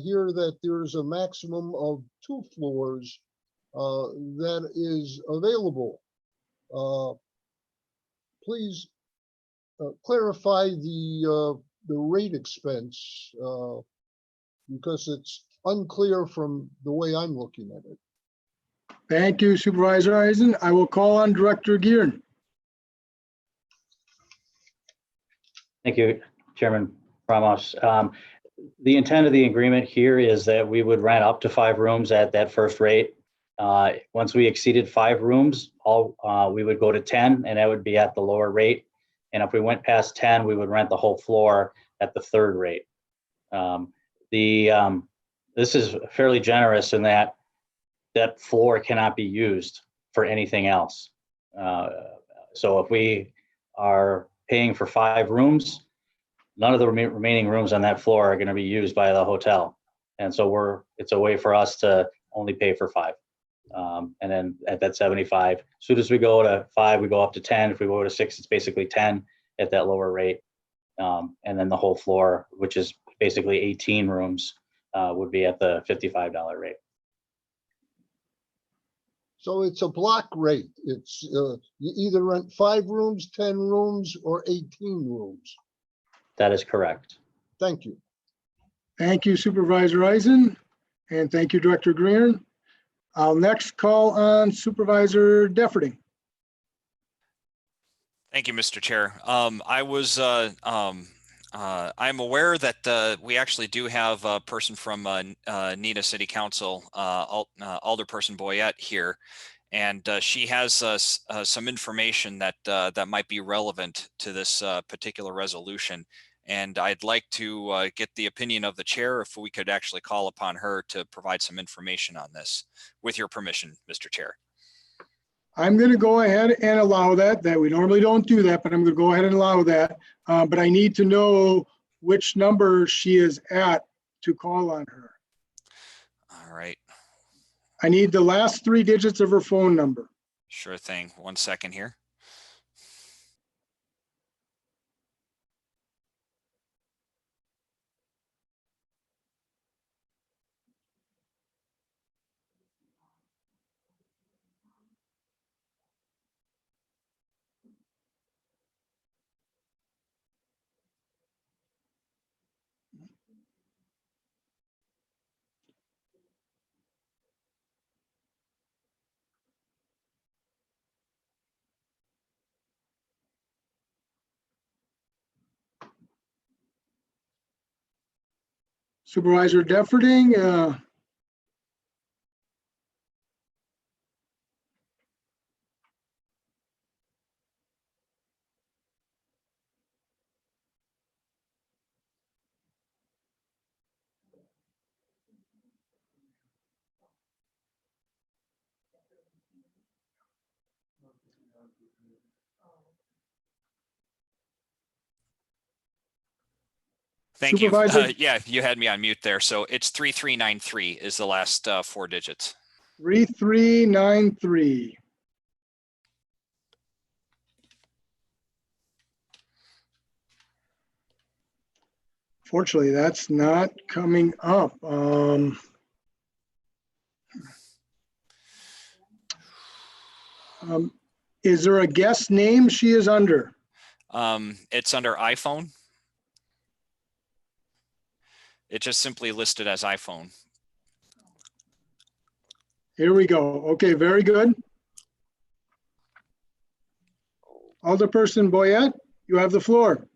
hear that there's a maximum of 2 floors that is available. Please clarify the rate expense because it's unclear from the way I'm looking at it. Thank you, Supervisor Eisen. I will call on Director Gearin. Thank you, Chairman Ramos. The intent of the agreement here is that we would rent up to 5 rooms at that first rate. Once we exceeded 5 rooms, we would go to 10, and that would be at the lower rate. And if we went past 10, we would rent the whole floor at the 3rd rate. This is fairly generous in that that floor cannot be used for anything else. So if we are paying for 5 rooms, none of the remaining rooms on that floor are going to be used by the hotel. And so it's a way for us to only pay for 5. And then at that 75, as soon as we go to 5, we go up to 10. If we go to 6, it's basically 10 at that lower rate. And then the whole floor, which is basically 18 rooms, would be at the $55 rate. So it's a block rate. It's you either rent 5 rooms, 10 rooms, or 18 rooms. That is correct. Thank you. Thank you, Supervisor Eisen, and thank you, Director Gearin. I'll next call on Supervisor Defferting. Thank you, Mr. Chair. I'm aware that we actually do have a person from Neenah City Council, Alderperson Boyette here, and she has some information that might be relevant to this particular resolution. And I'd like to get the opinion of the chair if we could actually call upon her to provide some information on this, with your permission, Mr. Chair. I'm going to go ahead and allow that. We normally don't do that, but I'm going to go ahead and allow that. But I need to know which number she is at to call on her. All right. I need the last 3 digits of her phone number. Sure thing. 1 second here. Supervisor Defferting. Thank Supervisor? you. Yeah, you had me on mute there. So it's 3393 is the last 4 digits. 3393. Fortunately, that's not coming up. Is there a guest name she is under? It's under iPhone. It just simply listed as iPhone. Here we go. Okay, very good. Alderperson Boyette, you have the floor.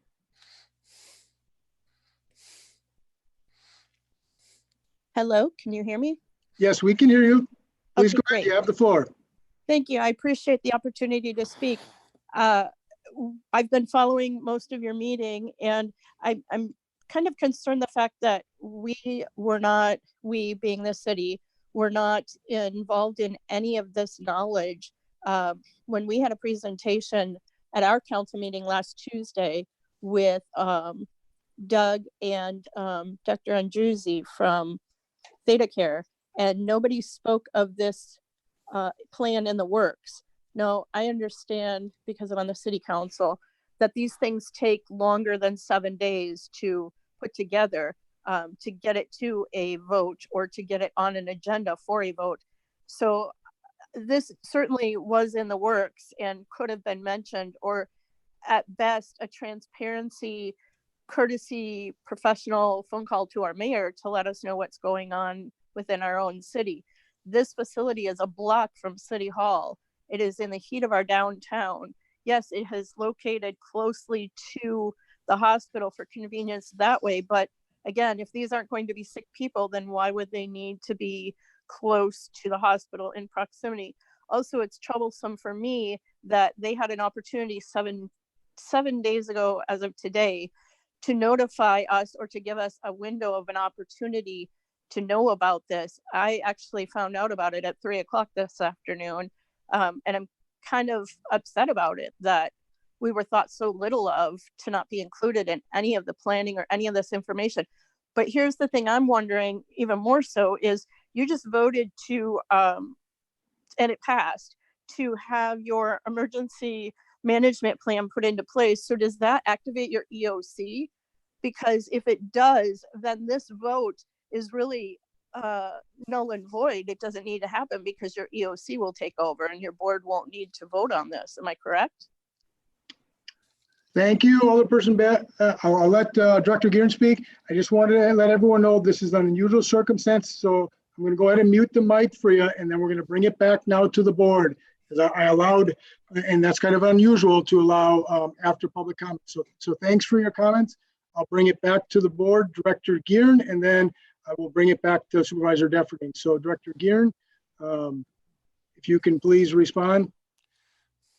Hello, can you hear me? Yes, we can hear you. Please Okay, go ahead. great. You have the floor. Thank you. I appreciate the opportunity to speak. I've been following most of your meeting, and I'm kind of concerned the fact that we being the city, were not involved in any of this knowledge. When we had a presentation at our council meeting last Tuesday with Doug and Dr. Andruzzi from Theta Care, and nobody spoke of this plan in the works. No, I understand, because I'm on the city council, that these things take longer than 7 days to put together, to get it to a vote or to get it on an agenda for a vote. So this certainly was in the works and could have been mentioned, or at best a transparency, courtesy, professional phone call to our mayor to let us know what's going on within our own city. This facility is a block from City Hall. It is in the heat of our downtown. Yes, it has located closely to the hospital for convenience that way. But again, if these aren't going to be sick people, then why would they need to be close to the hospital in proximity? Also, it's troublesome for me that they had an opportunity seven days ago as of today to notify us or to give us a window of an opportunity to know about this. I actually found out about it at 3 o'clock this afternoon. And I'm kind of upset about it, that we were thought so little of to not be included in any of the planning or any of this information. But here's the thing I'm wondering even more so is, you just voted to, and it passed, to have your emergency management plan put into place. So does that activate your EOC? Because if it does, then this vote is really null and void. It doesn't need to happen because your EOC will take over and your board won't need to vote on this. Am I correct? Thank you, Alderperson Bat. I'll let Director Gearon speak. I just wanted to let everyone know this is an unusual circumstance, so I'm going to go ahead and mute the mic for you, and then we're going to bring it back now to the board, because I allowed, and that's kind of unusual to allow after public comment. So thanks for your comments. I'll bring it back to the board, Director Gearon, and then I will bring it back to Supervisor Defferting. So Director Gearon, if you can please respond.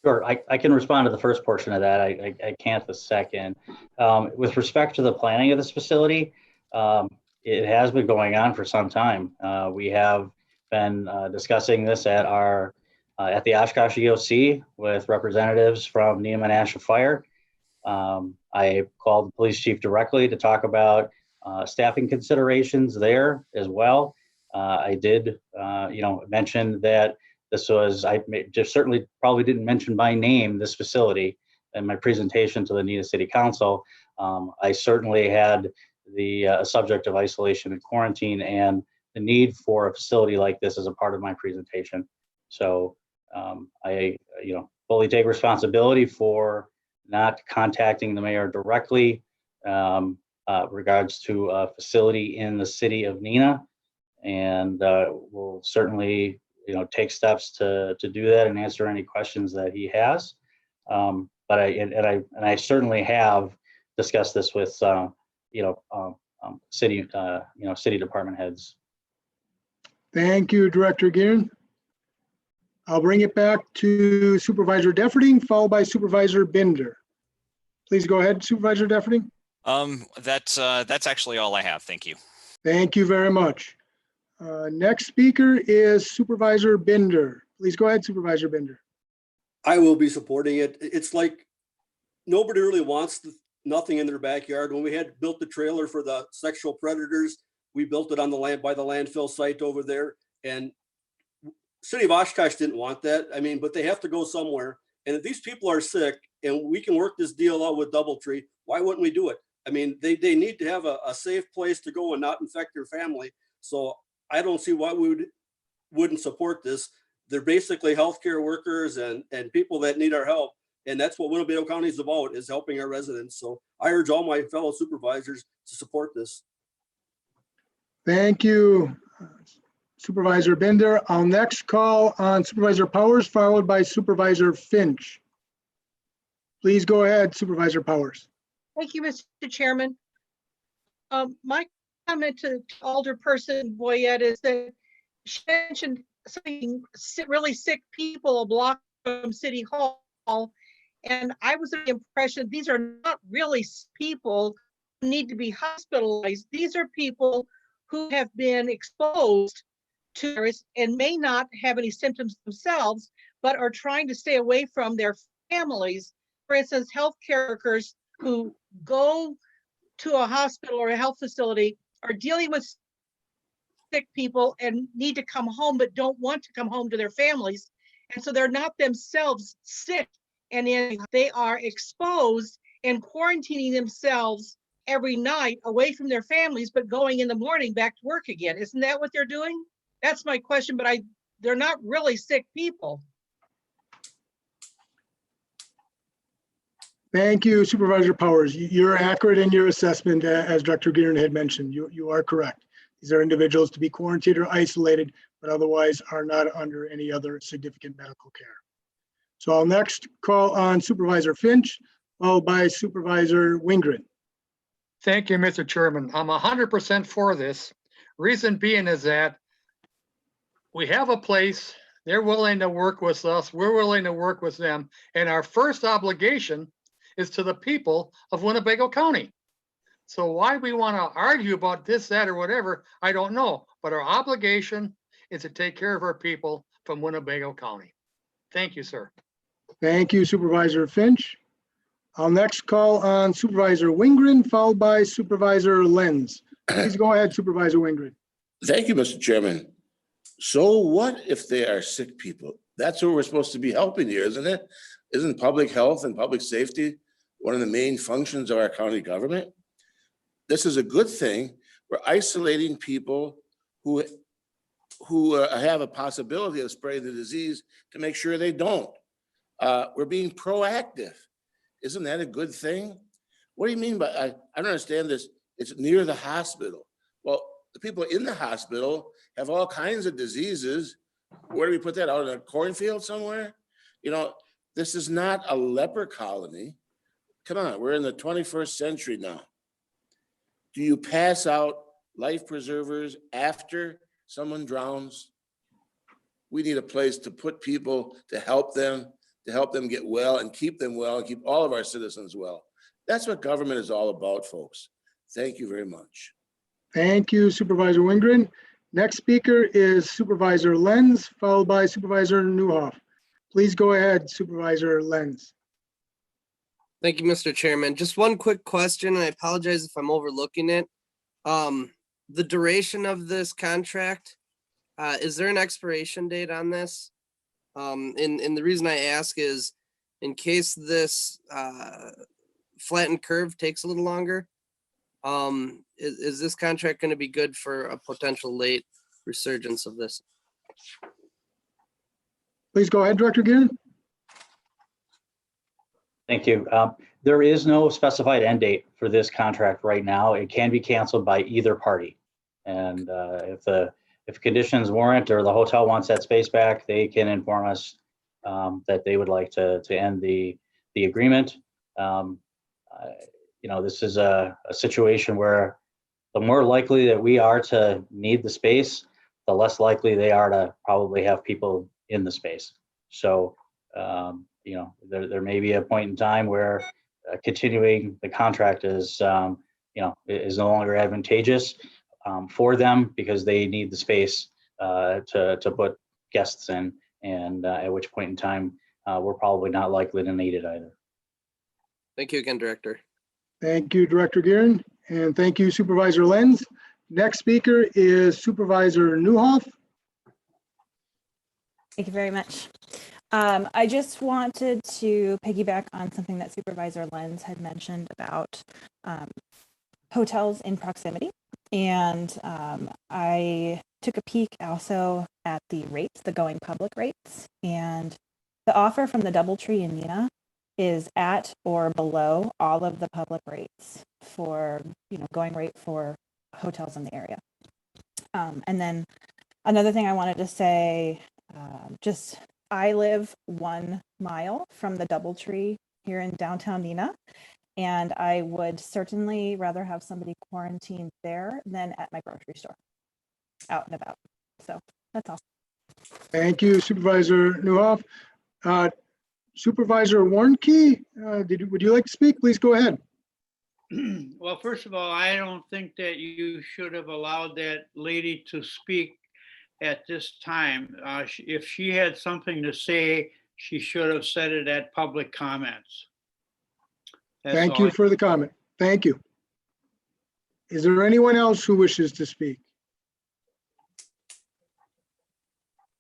Sure, I can respond to the first portion of that. I can't the second. With respect to the planning of this facility, it has been going on for some time. We have been discussing this at the Oshkosh EOC with representatives from Neema National Fire. I called the police chief directly to talk about staffing considerations there as well. I did, mention that this was, just certainly probably didn't mention by name this facility in my presentation to the Neenah City Council. I certainly had the subject of isolation and quarantine and the need for a facility like this as a part of my presentation. So I fully take responsibility for not contacting the mayor directly regards to a facility in the city of Neenah, and we'll certainly take steps to do that and answer any questions that he has. But I certainly have discussed this with city department heads. Thank you, Director Gearon. I'll bring it back to Supervisor Defferting, followed by Supervisor Binder. Please go ahead, Supervisor Defferting. That's actually all I have. Thank you. Thank you very much. Next speaker is Supervisor Binder. Please go ahead, Supervisor Binder. I will be supporting it. It's like nobody really wants nothing in their backyard. When we had built the trailer for the sexual predators, we built it on the land by the landfill site over there. And City of Oshkosh didn't want that. I mean, but they have to go somewhere. And if these people are sick and we can work this deal out with Doubletree, why wouldn't we do it? I mean, they need to have a safe place to go and not infect their family. So I don't see why we wouldn't support this. They're basically healthcare workers and people that need our help. And that's what Winnebago County is about, is helping our residents. So I urge all my fellow supervisors to support this. Thank you, Supervisor Binder. I'll next call on Supervisor Powers, followed by Supervisor Finch. Please go ahead, Supervisor Powers. Thank you, Mr. Chairman. My comment to Alderperson Boyette is that she mentioned something really sick people a block from City Hall. And I was under the impression these are not really people who need to be hospitalized. These are people who have been exposed to virus and may not have any symptoms themselves, but are trying to stay away from their families. For instance, healthcare workers who go to a hospital or a health facility are dealing with sick people and need to come home, but don't want to come home to their families. And so they're not themselves sick, and they are exposed and quarantining themselves every night away from their families, but going in the morning back to work again. Isn't that what they're doing? That's my question, but they're not really sick people. Thank you, Supervisor Powers. You're accurate in your assessment, as Dr. Gearin had mentioned. You are correct. These are individuals to be quarantined or isolated, but otherwise are not under any other significant medical care. So I'll next call on Supervisor Finch, followed by Supervisor Wingren. Thank you, Mr. Chairman. I'm 100% for this. Reason being is that we have a place, they're willing to work with us, we're willing to work with them, and our first obligation is to the people of Winnebago County. So why we want to argue about this, that, or whatever, I don't know. But our obligation is to take care of our people from Winnebago County. Thank you, sir. Thank you, Supervisor Finch. I'll next call on Supervisor Wingren, followed by Supervisor Lenz. Please go ahead, Supervisor Wingren. Thank you, Mr. Chairman. So what if they are sick people? That's what we're supposed to be helping here, isn't it? Isn't public health and public safety one of the main functions of our county government? This is a good thing. We're isolating people who have a possibility of spreading the disease to make sure they don't. We're being proactive. Isn't that a good thing? What do you mean by, I don't understand this. It's near the hospital. Well, the people in the hospital have all kinds of diseases. Where do we put that? Out in a cornfield somewhere? You know, this is not a leper colony. Come on, we're in the 21st century now. Do you pass out life preservers after someone drowns? We need a place to put people, to help them get well and keep them well and keep all of our citizens well. That's what government is all about, folks. Thank you very much. Thank you, Supervisor Wingren. Next speaker is Supervisor Lenz, followed by Supervisor Newhoff. Please go ahead, Supervisor Lenz. Thank you, Mr. Chairman. Just one quick question, and I apologize if I'm overlooking it. The duration of this contract, is there an expiration date on this? And the reason I ask is in case this flattened curve takes a little longer, is this contract going to be good for a potential late resurgence of this? Please go ahead, Director Gearin. Thank you. There is no specified end date for this contract right now. It can be canceled by either party. And if conditions warrant or the hotel wants that space back, they can inform us that they would like to end the agreement. This is a situation where the more likely that we are to need the space, the less likely they are to probably have people in the space. So, there may be a point in time where continuing the contract is no longer advantageous for them because they need the space to put guests in, and at which point in time we're probably not likely to need it either. Thank you again, Director. Thank you, Director Gearin, and thank you, Supervisor Lenz. Next speaker is Supervisor Newhoff. Thank you very much. I just wanted to piggyback on something that Supervisor Lenz had mentioned about hotels in proximity. And I took a peek also at the rates, the going public rates. And the offer from the Doubletree in Neenah is at or below all of the public rates for, going rate for hotels in the area. And then Another thing I wanted to say, I live 1 mile from the Doubletree here in downtown Neenah, and I would certainly rather have somebody quarantined there than at my grocery store, out and about. So that's all. Thank you, Supervisor Newhoff. Supervisor Warnke, would you like to speak? Please go ahead. Well, first of all, I don't think that you should have allowed that lady to speak at this time. If she had something to say, she should have said it at public comments. That's Thank all you I- for the comment. Thank you. Is there anyone else who wishes to speak?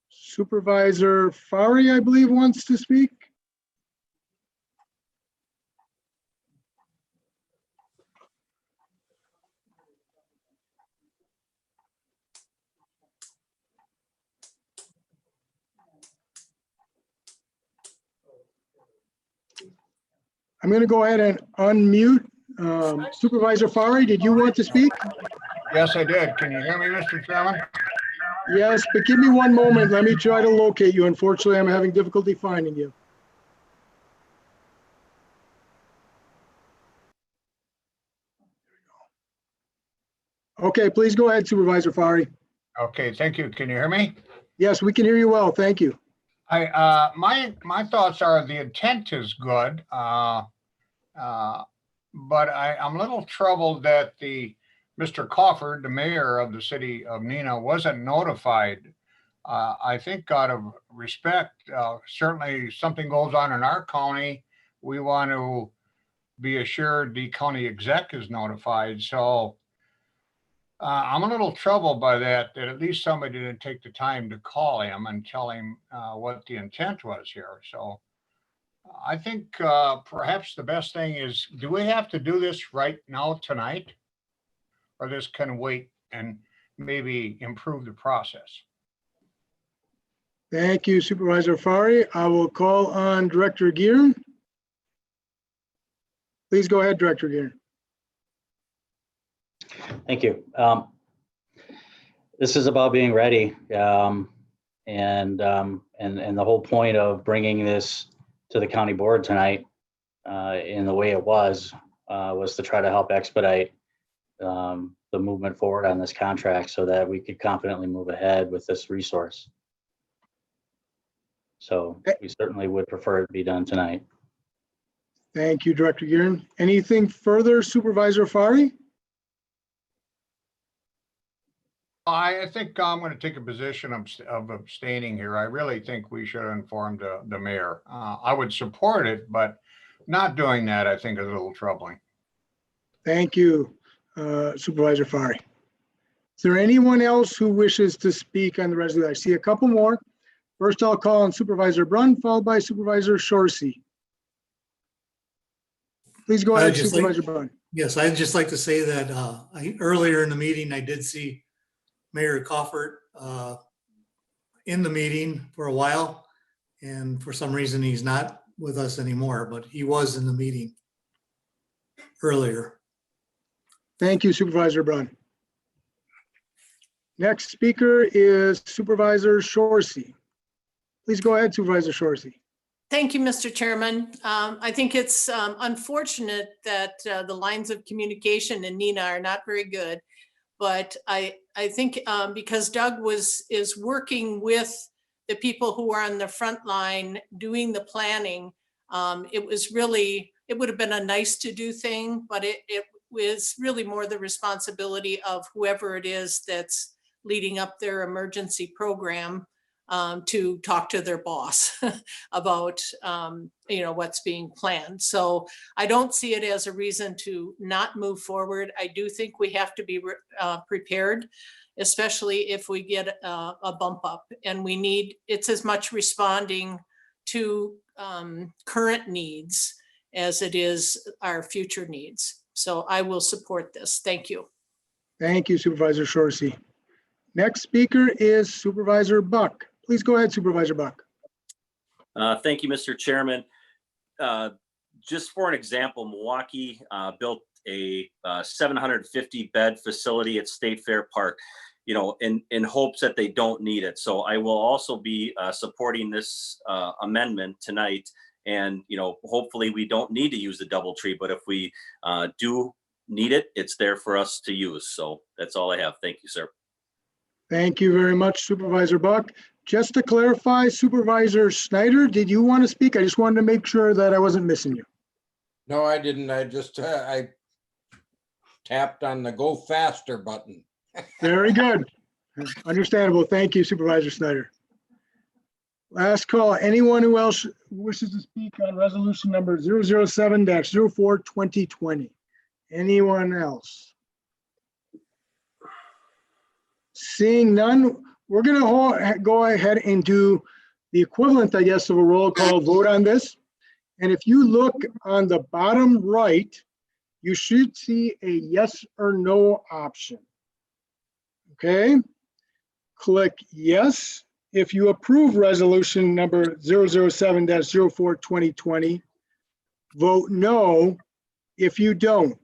Supervisor Fari, I believe, wants to speak. I'm going to go ahead and unmute. Supervisor Fari, did you want to speak? Yes, I did. Can you hear me, Mr. Chairman? Yes, but give me one moment. Let me try to locate you. Unfortunately, I'm having difficulty finding you. Okay, please go ahead, Supervisor Fari. Okay, thank you. Can you hear me? Yes, we can hear you well. Thank you. My thoughts are the intent is good, but I'm a little troubled that Mr. Crawford, the mayor of the city of Neenah, wasn't notified. I think out of respect, certainly something goes on in our county, we want to be assured the county exec is notified. So I'm a little troubled by that at least somebody didn't take the time to call him and tell him what the intent was here. So I think perhaps the best thing is, do we have to do this right now tonight? Or this can wait and maybe improve the process? Thank you, Supervisor Fari. I will call on Director Gearin. Please go ahead, Director Gearin. Thank you. This is about being ready, and the whole point of bringing this to the county board tonight, in the way it was to try to help expedite the movement forward on this contract so that we could confidently move ahead with this resource. So we certainly would prefer it be done tonight. Thank you, Director Gearin. Anything further, Supervisor Fari? I think I'm going to take a position of abstaining here. I really think we should inform the mayor. I would support it, but not doing that, I think, is a little troubling. Thank you, Supervisor Fari. Is there anyone else who wishes to speak on the resolution? I see a couple more. First, I'll call on Supervisor Brunn, followed by Supervisor Shorsey. Please go ahead, Supervisor Brunn. Yes, I'd just like to say that earlier in the meeting, I did see Mayor Crawford in the meeting for a while, and for some reason he's not with us anymore, but he was in the meeting earlier. Thank you, Supervisor Brunn. Next speaker is Supervisor Shorsey. Please go ahead, Supervisor Shorsey. Thank you, Mr. Chairman. I think it's unfortunate that the lines of communication in Neenah are not very good, but I think because Doug is working with the people who are on the front line doing the planning, it would have been a nice to do thing, but it was really more the responsibility of whoever it is that's leading up their emergency program to talk to their boss about what's being planned. So I don't see it as a reason to not move forward. I do think we have to be prepared, especially if we get a bump up, and it's as much responding to current needs as it is our future needs. So I will support this. Thank you. Thank you, Supervisor Shorsey. Next speaker is Supervisor Buck. Please go ahead, Supervisor Buck. Thank you, Mr. Chairman. Just for an example, Milwaukee built a 750 bed facility at State Fair Park. in hopes that they don't need it. So I will also be supporting this amendment tonight. And, hopefully we don't need to use the Doubletree, but if we do need it, it's there for us to use. So that's all I have. Thank you, sir. Thank you very much, Supervisor Buck. Just to clarify, Supervisor Snyder, did you want to speak? I just wanted to make sure that I wasn't missing you. No, I didn't. I just, I tapped on the go faster button. Very good. Understandable. Thank you, Supervisor Snyder. Last call. Anyone who else wishes to speak on resolution number 007-04-2020? Anyone else? Seeing none, we're going to go ahead and do the equivalent, I guess, of a roll call vote on this. And if you look on the bottom right, you should see a yes or no option. Okay? Click yes if you approve resolution number 007-04-2020. Vote no if you don't.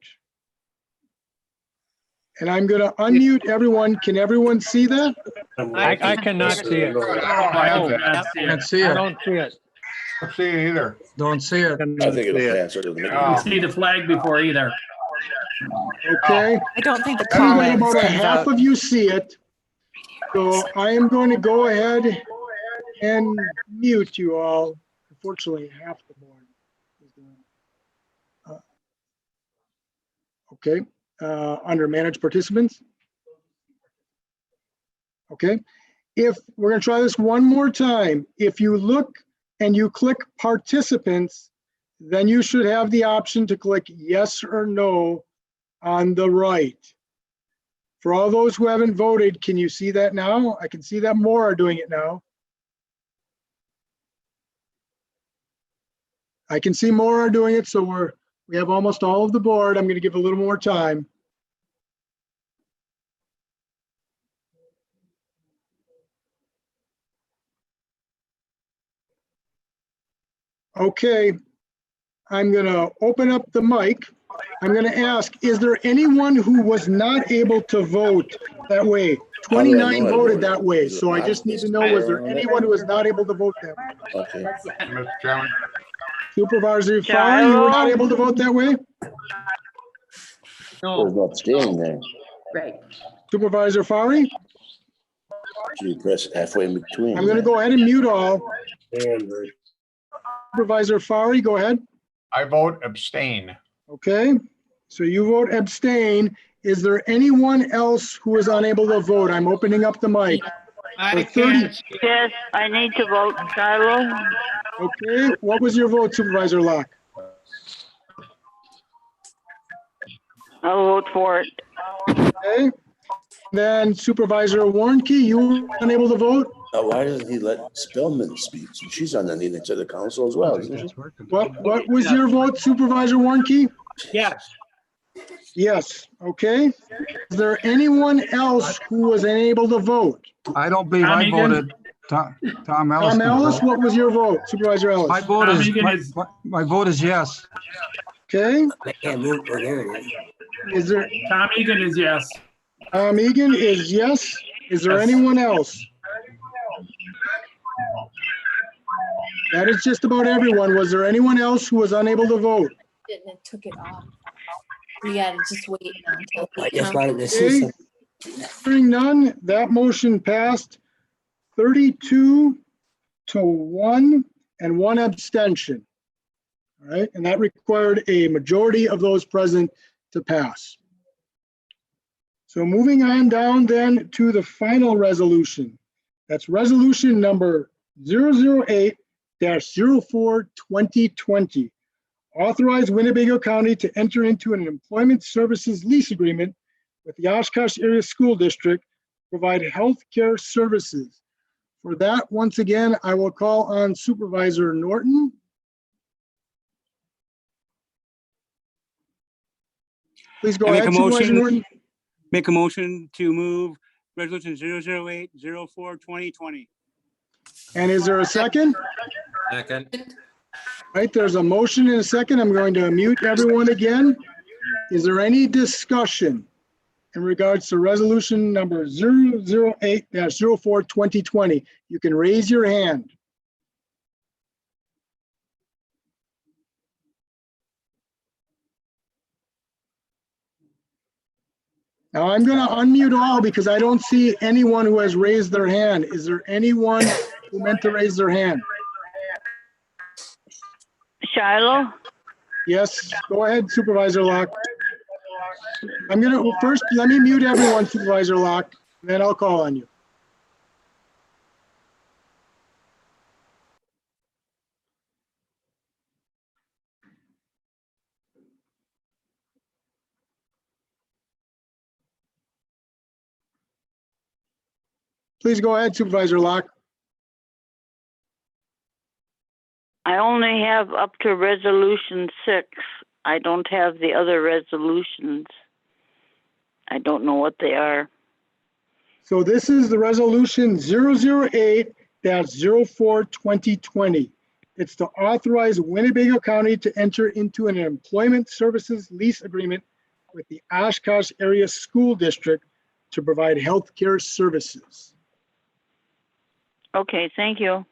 And I'm going to unmute everyone. Can everyone see that? I cannot see it. I can't see it. I don't see it. don't see it either. Don't see it. I think it'll pass. I didn't see the flag before either. Okay. I don't think the I'm call-ins about a can half vote. of you see it. So I am going to go ahead and mute you all. Unfortunately, half the board is doing okay. Under manage participants. Okay. If we're going to try this one more time, if you look and you click participants, then you should have the option to click yes or no on the right. For all those who haven't voted, can you see that now? I can see that more are doing it now. I can see more are doing it, so we have almost all of the board. I'm going to give a little more time. Okay, I'm going to open up the mic. I'm going to ask, is there anyone who was not able to vote that way? 29 voted that way, so I just need to know, was there anyone who was not able to vote that way? Okay. Mr. Chairman. Supervisor Fowler, you were not able to vote that way? There's no abstaining there. Right. Supervisor Fowler? You press halfway in between. I'm going to go ahead and mute all. Supervisor Fowler, go ahead. I vote abstain. Okay, so you vote abstain. Is there anyone else who is unable to vote? I'm opening up the mic. I can't. Yes, I need to vote, Shiloh. Okay, what was your vote, Supervisor Locke? I'll vote for it. Okay, then Supervisor Warnke, you were unable to vote? Why doesn't he let Spellman speak? She's on the needing to the council as well, isn't she? What was your vote, Supervisor Warnke? Yes. Yes, okay. Is there anyone else who was unable to vote? I don't believe I voted. Tom Ellis. Tom Ellis, what was your vote, Supervisor Ellis? My vote my vote is yes. Okay. Is there? Tom Egan is yes. Tom Egan is yes. Is there anyone else? That is just about everyone. Was there anyone else who was unable to vote? Didn't it took it off. We gotta just wait until. I just wanted to see some. Hearing none, that motion passed 32-1 and 1 abstention. All right, and that required a majority of those present to pass. So moving on down then to the final resolution. That's resolution number 008-04-2020. Authorize Winnebago County to enter into an employment services lease agreement with the Oshkosh Area School District to provide health care services. For that, once again, I will call on Supervisor Norton. Please go ahead, Supervisor Norton. Make a motion to move resolution 008-04-2020. And is there a second? Second. Right, there's a motion and a second. I'm going to mute everyone again. Is there any discussion? in regards to resolution number 008-04-2020. You can raise your hand. Now I'm going to unmute all because I don't see anyone who has raised their hand. Is there anyone who meant to raise their hand? Shiloh? Yes, go ahead, Supervisor Locke. I'm going to, first, let me mute everyone, Supervisor Locke, and then I'll call on you. Please go ahead, Supervisor Locke. I only have up to resolution 6. I don't have the other resolutions. I don't know what they are. So this is the resolution 008-04-2020. It's to authorize Winnebago County to enter into an employment services lease agreement with the Oshkosh Area School District to provide healthcare services. Okay, thank you.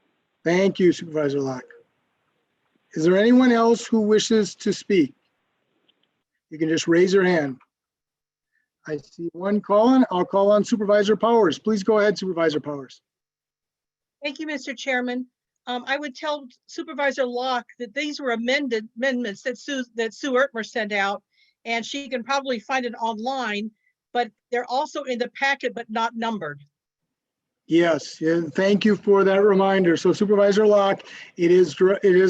Thank you, Supervisor Locke. Is there anyone else who wishes to speak? You can just raise your hand. I see one calling. I'll call on Supervisor Powers. Please go ahead, Supervisor Powers. Thank you, Mr. Chairman. I would tell Supervisor Locke that these were amendments that Sue Ertmer sent out, and she can probably find it online, but they're also in the packet, but not numbered. Yes, and thank you for that reminder. So Supervisor Locke, it is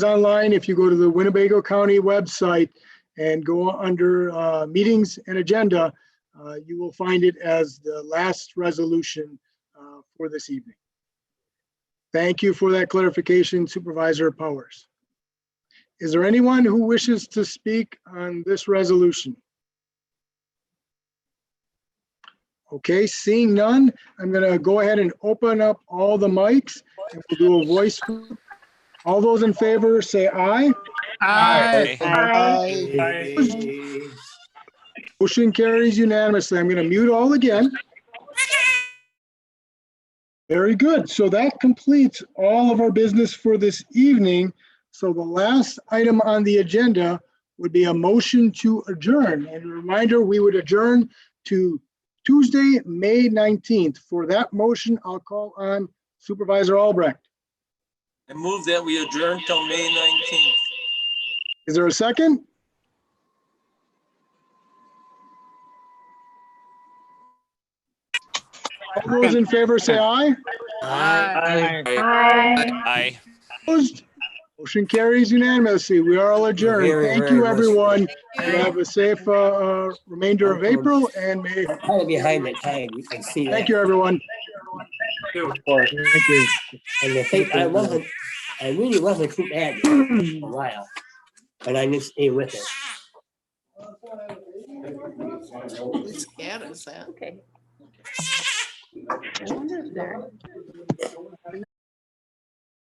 online. If you go to the Winnebago County website and go under meetings and agenda, you will find it as the last resolution for this evening. Thank you for that clarification, Supervisor Powers. Is there anyone who wishes to speak on this resolution? Okay, seeing none, I'm going to go ahead and open up all the mics and we'll do a voice. All those in favor say aye. Aye. Aye. Motion carries unanimously. I'm going to mute all again. Very good. So that completes all of our business for this evening. So the last item on the agenda would be a motion to adjourn. And a reminder, we would adjourn to Tuesday, May 19th. For that motion, I'll call on Supervisor Albrecht. I move that we adjourn till May 19th. Is there a second? All those in favor say aye. Aye. Aye. Opposed? Motion carries unanimously. We are all adjourned. Thank you, everyone. You have a safe remainder of April and May. Kind of behind the time, you can see that. Thank you, everyone. Thank you. And I think I really wasn't too bad for a while, but I didn't stay with it. Whose cat is that? Okay. I wonder if they're